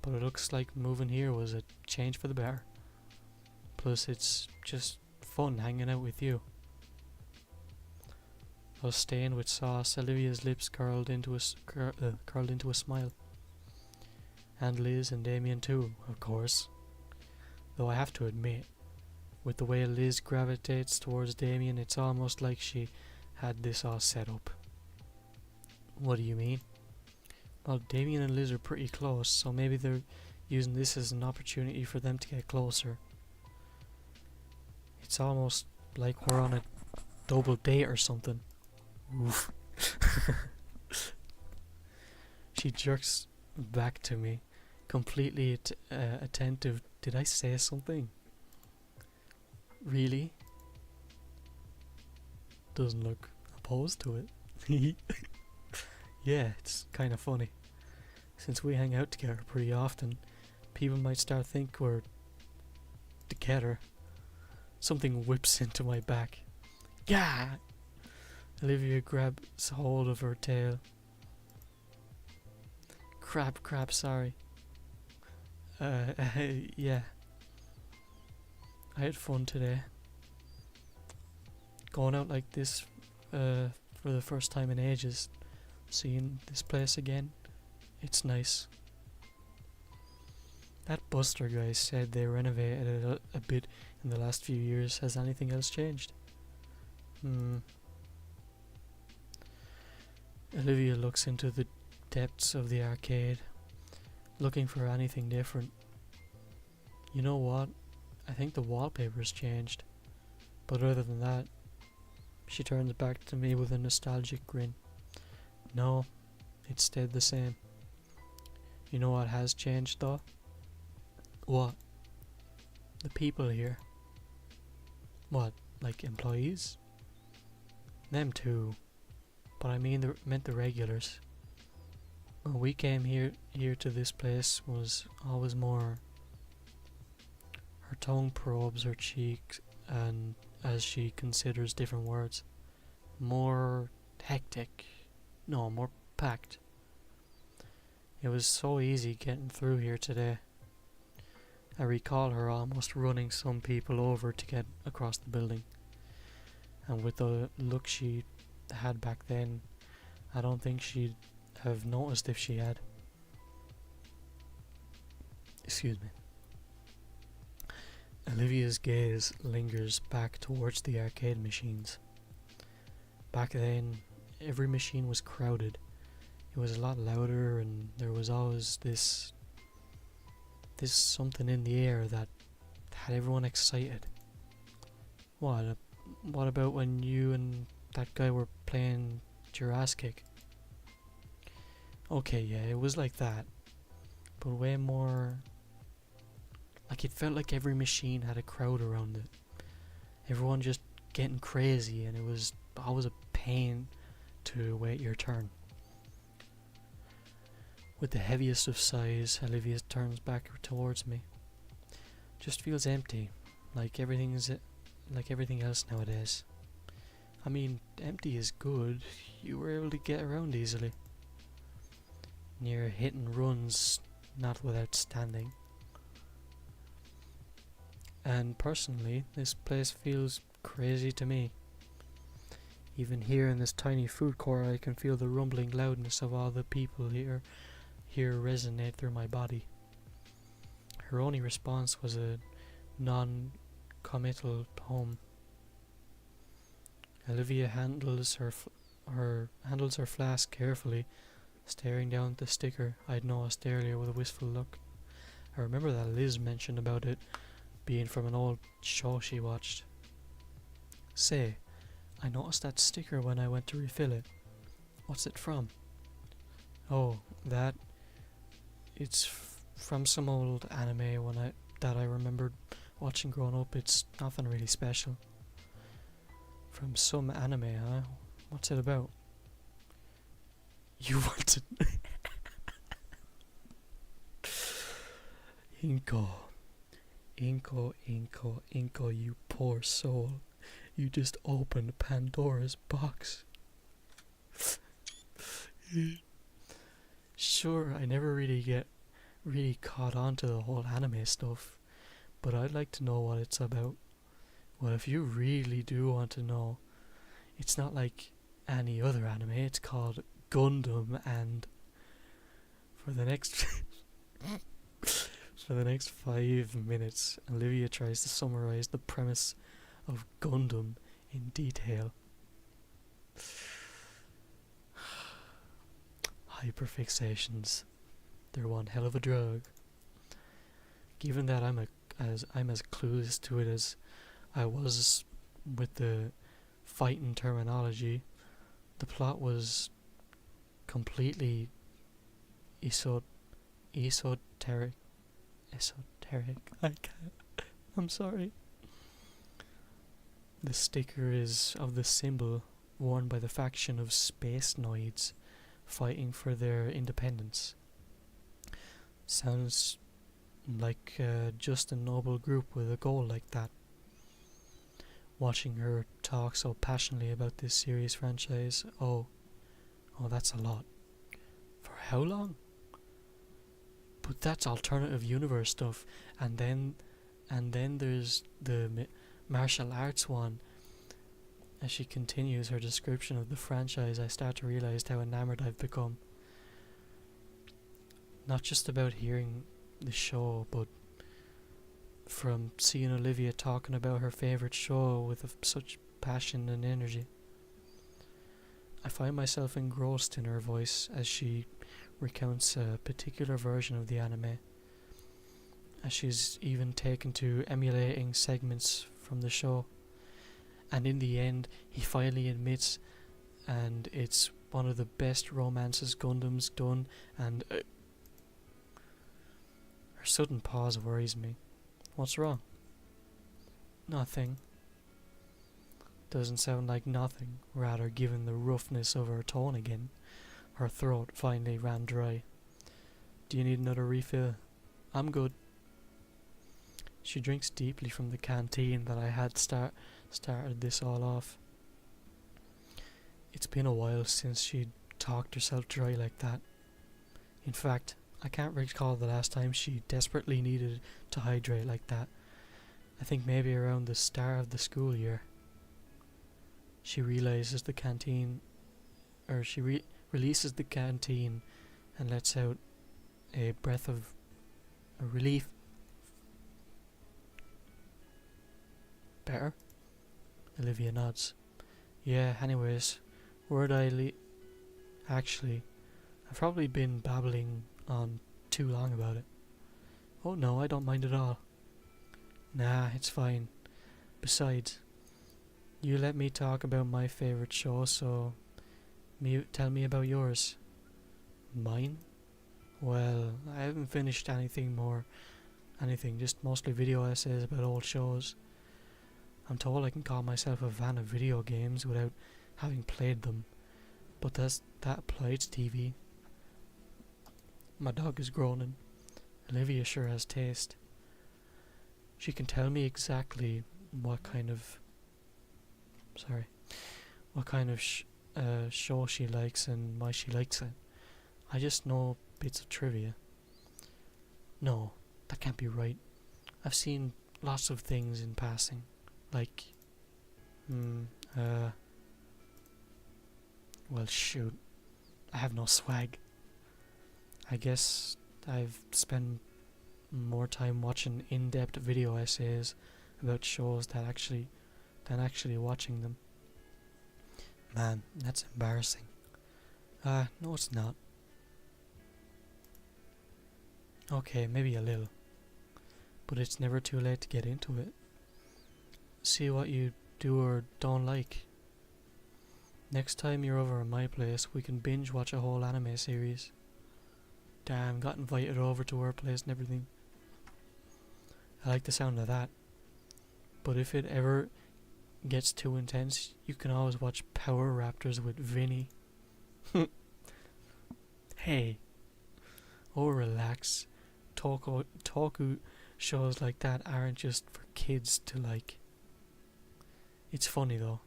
but it looks like moving here was a change for the better. Plus, it's just fun hanging out with you. I was staying with sauce. Olivia's lips curled into a smile. And Liz and Damien too, of course. Though I have to admit, with the way Liz gravitates towards Damien, it's almost like she had this all set up. What do you mean? Well, Damien and Liz are pretty close, so maybe they're using this as an opportunity for them to get closer. It's almost like we're on a double date or something. Oof. She jerks back to me, completely attentive. Did I say something? Really? Doesn't look opposed to it. Yeah, it's kind of funny. Since we hang out together pretty often, people might start think we're together. Something whips into my back. Yeah! Olivia grabs hold of her tail. Crap, sorry. Yeah. I had fun today. Going out like this for the first time in ages. Seeing this place again. It's nice. That Buster guy said they renovated it a bit in the last few years. Has anything else changed? Olivia looks into the depths of the arcade, looking for anything different. You know what? I think the wallpaper's changed. But other than that, she turns back to me with a nostalgic grin. No, it stayed the same. You know what has changed though? What? The people here. What, like employees? Them too. But I meant the regulars. When we came here to this place was always more. Her tongue probes her cheeks, and as she considers different words, more hectic. No, more packed. It was so easy getting through here today. I recall her almost running some people over to get across the building. And with the look she had back then, I don't think she'd have noticed if she had. Excuse me. Olivia's gaze lingers back towards the arcade machines. Back then, every machine was crowded. It was a lot louder, and there was always this something in the air that had everyone excited. What about when you and that guy were playing your ass kick? Okay, yeah, it was like that, but way more. Like, it felt like every machine had a crowd around it. Everyone just getting crazy, and it was always a pain to wait your turn. With the heaviest of sighs, Olivia turns back towards me. Just feels empty, like everything else nowadays. I mean, empty is good. You were able to get around easily. Near hit and runs, not without standing. And personally, this place feels crazy to me. Even here in this tiny food court, I can feel the rumbling loudness of all the people here resonate through my body. Her only response was a non-committal hum. Olivia handles her flask carefully, staring down at the sticker I'd noticed earlier with a wistful look. I remember that Liz mentioned about it being from an old show she watched. Say, I noticed that sticker when I went to refill it. What's it from? Oh, that. It's from some old anime that I remembered watching growing up. It's nothing really special. From some anime, huh? What's it about? You want to... Inko, you poor soul. You just opened Pandora's box. Sure, I never really caught on to the whole anime stuff, but I'd like to know what it's about. Well, if you really do want to know, it's not like any other anime. It's called Gundam, and for the next 5 minutes, Olivia tries to summarize the premise of Gundam in detail. Hyperfixations. They're one hell of a drug. Given that I'm as clueless to it as I was with the fighting terminology, the plot was completely esoteric. I can't. I'm sorry. The sticker is of the symbol worn by the faction of space noids fighting for their independence. Sounds like just a noble group with a goal like that. Watching her talk so passionately about this series franchise, oh, that's a lot. For how long? But that's alternative universe stuff, and then there's the martial arts one. As she continues her description of the franchise, I start to realize how enamored I've become. Not just about hearing the show, but from seeing Olivia talking about her favourite show with such passion and energy. I find myself engrossed in her voice as she recounts a particular version of the anime, as she's even taken to emulating segments from the show. And in the end, he finally admits, and it's one of the best romances Gundam's done, and her sudden pause worries me. What's wrong? Nothing. Doesn't sound like nothing, rather, given the roughness of her tone again. Her throat finally ran dry. Do you need another refill? I'm good. She drinks deeply from the canteen that I had started this all off. It's been a while since she'd talked herself dry like that. In fact, I can't recall the last time she desperately needed to hydrate like that. I think maybe around the start of the school year. She realizes the canteen, or she releases the canteen and lets out a breath of relief. Better? Olivia nods. Yeah, anyways, where'd I Actually, I've probably been babbling on too long about it. Oh no, I don't mind at all. Nah, it's fine. Besides, you let me talk about my favourite show, so tell me about yours. Mine? Well, I haven't finished anything, just mostly video essays about old shows. I'm told I can call myself a fan of video games without having played them, but that applies to TV. My dog is groaning. Olivia sure has taste. She can tell me exactly what kind of show she likes and why she likes it. I just know bits of trivia. No, that can't be right. I've seen lots of things in passing, like, well, shoot, I have no swag. I guess I've spent more time watching in-depth video essays about shows than actually watching them. Man, that's embarrassing. No it's not. Okay, maybe a little. But it's never too late to get into it. See what you do or don't like. Next time you're over at my place, we can binge watch a whole anime series. Damn, got invited over to her place and everything. I like the sound of that. But if it ever gets too intense, you can always watch Power Raptors with Vinny. Hey. Oh, relax. Toku shows like that aren't just for kids to like. It's funny though.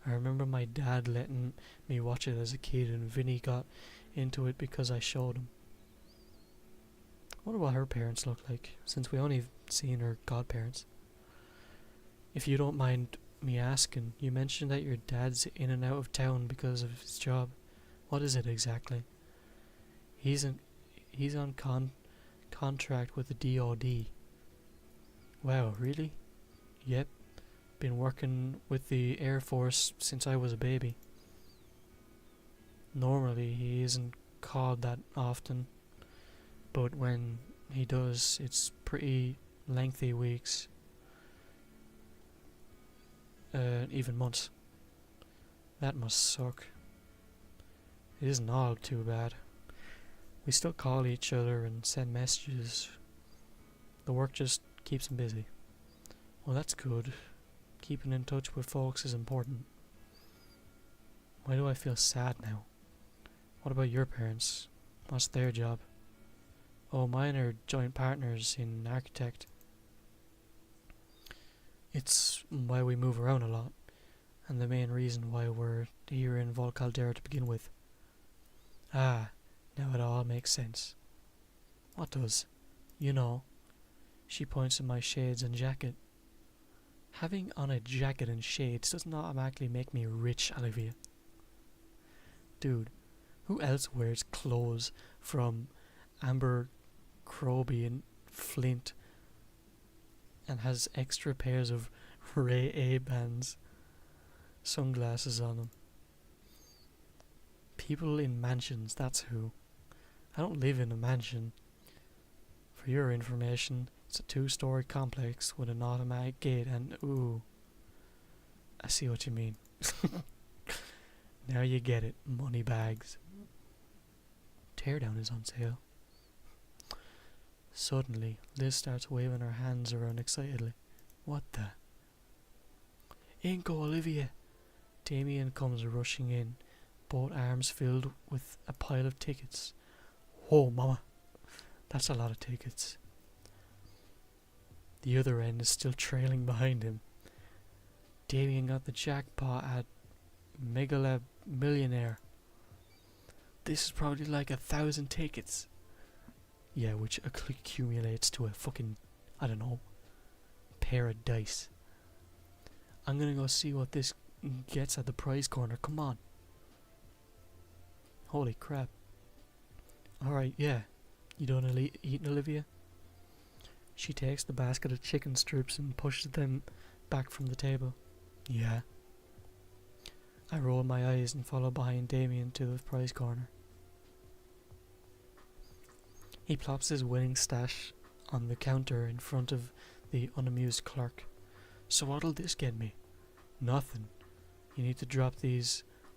I remember my dad letting me watch it as a kid, and Vinny got into it because I showed him. I wonder what her parents look like, since we only seen her godparents. If you don't mind me asking, you mentioned that your dad's in and out of town because of his job. What is it exactly? He's on contract with the DoD. Wow, really? Yep. Been working with the Air Force since I was a baby. Normally he isn't called that often, but when he does, it's pretty lengthy weeks. Even months. That must suck. It isn't all too bad. We still call each other and send messages. The work just keeps him busy. Well, that's good. Keeping in touch with folks is important. Why do I feel sad now? What about your parents? What's their job? Oh, mine are joint partners in architect. It's why we move around a lot, and the main reason why we're here in Vol Caldera to begin with. Ah, now it all makes sense. What does? You know. She points at my shades and jacket. Having on a jacket and shades does not automatically make me rich, Olivia. Dude, who else wears clothes from Abercrombie and Flint and has extra pairs of Ray A-bands sunglasses on them? People in mansions, that's who. I don't live in a mansion. For your information, it's a 2-story complex with an automatic gate and ooh, I see what you mean. Now you get it, money bags. Teardown is on sale. Suddenly, Liz starts waving her hands around excitedly. What the? In go, Olivia! Damien comes rushing in, both arms filled with a pile of tickets. Whoa, mama! That's a lot of tickets. The other end is still trailing behind him. Damien got the jackpot at Megalab Millionaire. This is probably like 1,000 tickets. Yeah, which accumulates to a fucking, I don't know, pair of dice. I'm gonna go see what this gets at the prize corner. Come on. Holy crap. Alright, yeah. You done eating, Olivia? She takes the basket of chicken strips and pushes them back from the table. Yeah. I roll my eyes and follow behind Damien to the prize corner. He plops his winning stash on the counter in front of the unamused clerk. So what'll this get me? Nothing. You need to drop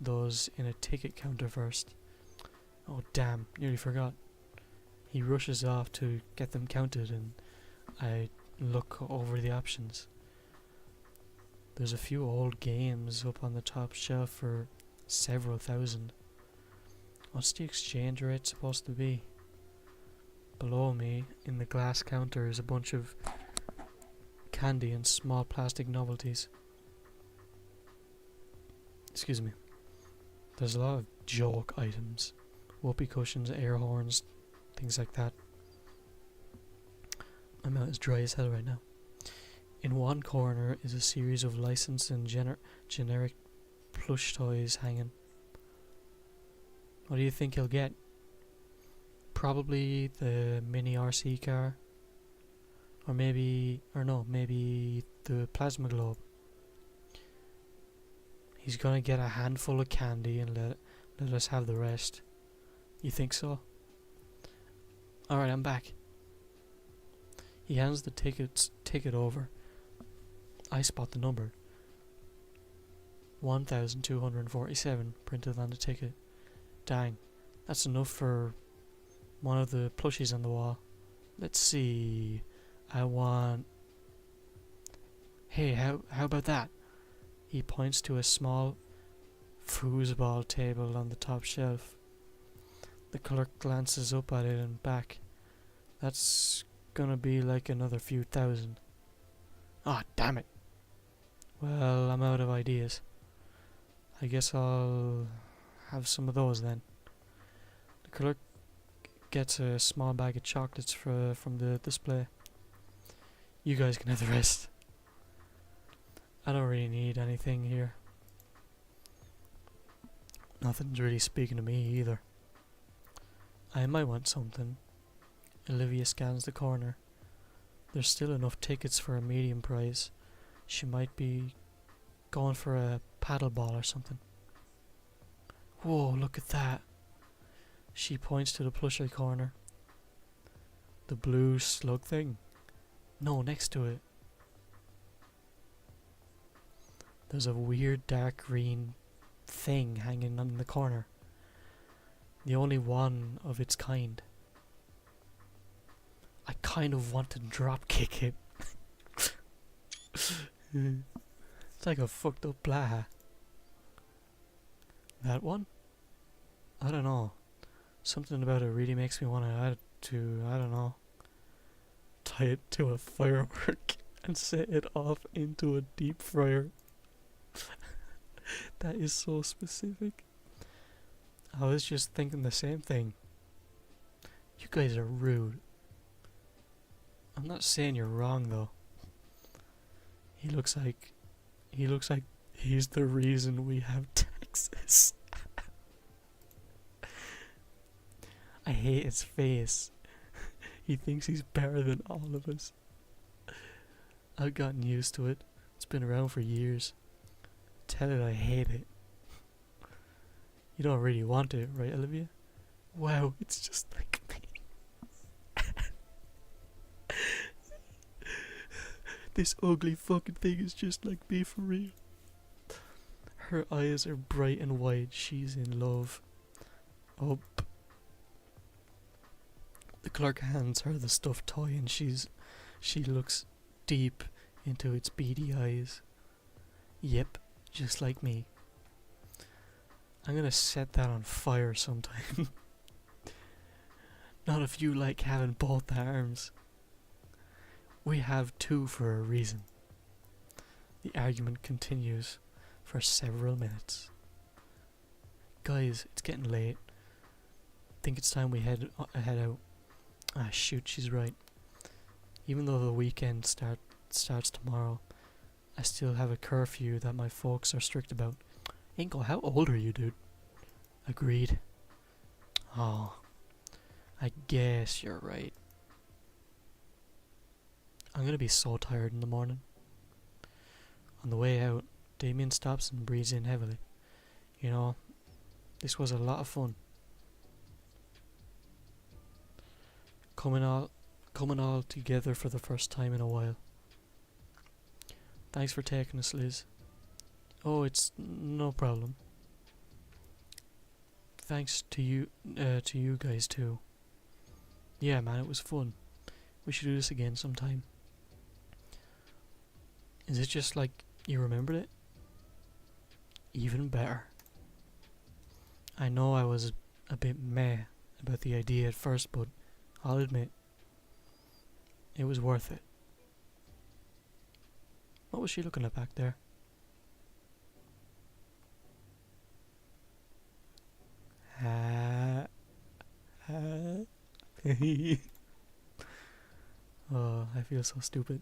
those in a ticket counter first. Oh damn, nearly forgot. He rushes off to get them counted and I look over the options. There's a few old games up on the top shelf for several thousand. What's the exchange rate supposed to be? Below me, in the glass counter, is a bunch of candy and small plastic novelties. Excuse me. There's a lot of joke items. Whoopee cushions, air horns, things like that. My mouth is dry as hell right now. In one corner is a series of licensed and generic plush toys hanging. What do you think he'll get? Probably the mini RC car. Or maybe the plasma globe. He's gonna get a handful of candy and let us have the rest. You think so? Alright, I'm back. He hands the ticket over. I spot the number. 1,247 printed on the ticket. Dang, that's enough for one of the plushies on the wall. Let's see. I want... Hey, how about that? He points to a small foosball table on the top shelf. The clerk glances up at it and back. That's gonna be like another few thousand. Ah, damn it. Well, I'm out of ideas. I guess I'll have some of those then. The clerk gets a small bag of chocolates from the display. You guys can have the rest. I don't really need anything here. Nothing's really speaking to me either. I might want something. Olivia scans the corner. There's still enough tickets for a medium prize. She might be going for a paddle ball or something. Whoa, look at that. She points to the plushie corner. The blue slug thing. No, next to it. There's a weird dark green thing hanging on the corner. The only one of its kind. I kind of want to drop kick it. It's like a fucked up blah. That one? I don't know. Something about it really makes me want to add it to, I don't know, tie it to a firework and set it off into a deep fryer. That is so specific. I was just thinking the same thing. You guys are rude. I'm not saying you're wrong though. He looks like he's the reason we have Texas. I hate his face. He thinks he's better than all of us. I've gotten used to it. It's been around for years. Tell it I hate it. You don't really want it, right, Olivia? Wow, it's just like me. This ugly fucking thing is just like me for real. Her eyes are bright and wide. She's in love. Up. The clerk hands her the stuffed toy and she looks deep into its beady eyes. Yep, just like me. I'm gonna set that on fire sometime. Not if you like having both arms. We have two for a reason. The argument continues for several minutes. Guys, it's getting late. Think it's time we head out. Ah shoot, she's right. Even though the weekend starts tomorrow, I still have a curfew that my folks are strict about. Ingo, how old are you, dude? Agreed. Oh, I guess you're right. I'm gonna be so tired in the morning. On the way out, Damien stops and breathes in heavily. You know, this was a lot of fun. Coming all together for the first time in a while. Thanks for taking us, Liz. Oh, it's no problem. Thanks to you guys too. Yeah, man, it was fun. We should do this again sometime. Is it just like you remembered it? Even better. I know I was a bit meh about the idea at first, but I'll admit, it was worth it. What was she looking at back there? Oh, I feel so stupid.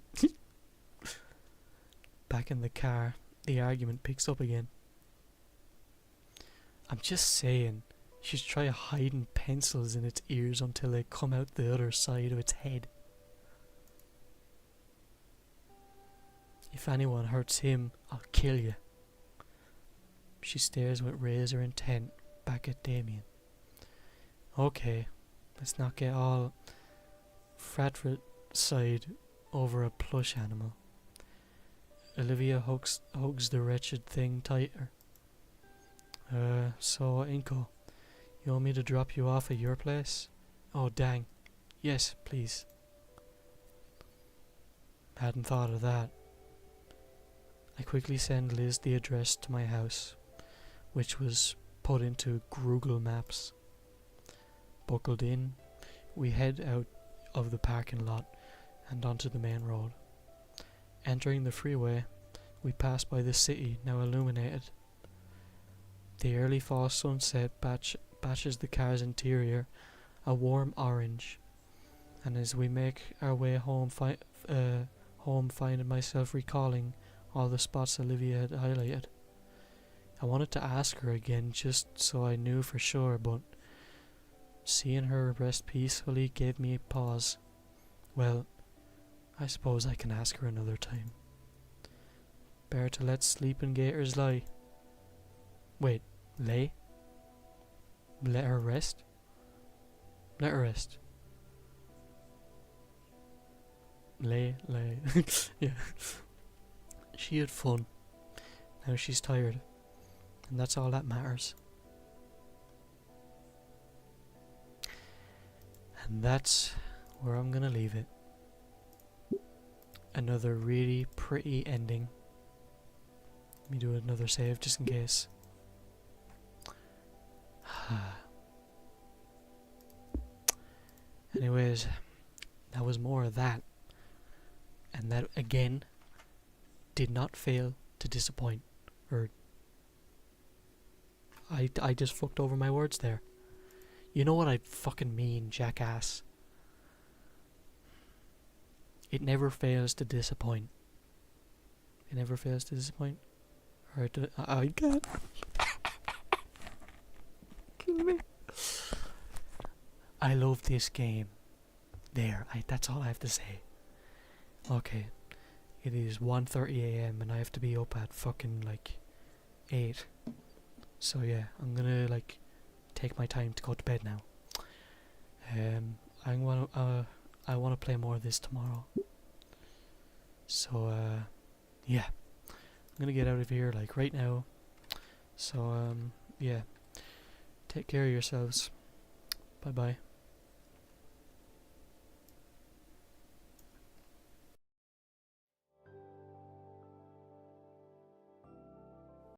Back in the car, the argument picks up again. I'm just saying, she's try hiding pencils in its ears until they come out the other side of its head. If anyone hurts him, I'll kill you. She stares with razor intent back at Damien. Okay, let's not get all fratricide over a plush animal. Olivia hugs the wretched thing tighter. So, Inko, you want me to drop you off at your place? Oh, dang. Yes, please. Hadn't thought of that. I quickly send Liz the address to my house, which was put into Google Maps. Buckled in, we head out of the parking lot and onto the main road. Entering the freeway, we pass by the city, now illuminated. The early fall sunset batches the car's interior a warm orange, and as we make our way home, finding myself recalling all the spots Olivia had highlighted. I wanted to ask her again just so I knew for sure, but seeing her rest peacefully gave me a pause. Well, I suppose I can ask her another time. Better to let sleeping gators lie. Wait, lay? Let her rest? Let her rest. Lay. Yeah. She had fun. Now she's tired. And that's all that matters. And that's where I'm gonna leave it. Another really pretty ending. Let me do another save just in case. Anyways, that was more of that. And that again did not fail to disappoint. Or I just fucked over my words there. You know what I fucking mean, jackass. It never fails to disappoint. It never fails to disappoint. Or I can't. Kill me. I love this game. There, that's all I have to say. Okay. It is 1:30 AM and I have to be up at fucking like 8. So yeah, I'm gonna like take my time to go to bed now. I wanna play more of this tomorrow. So yeah. I'm gonna get out of here like right now. So yeah. Take care of yourselves. Bye bye.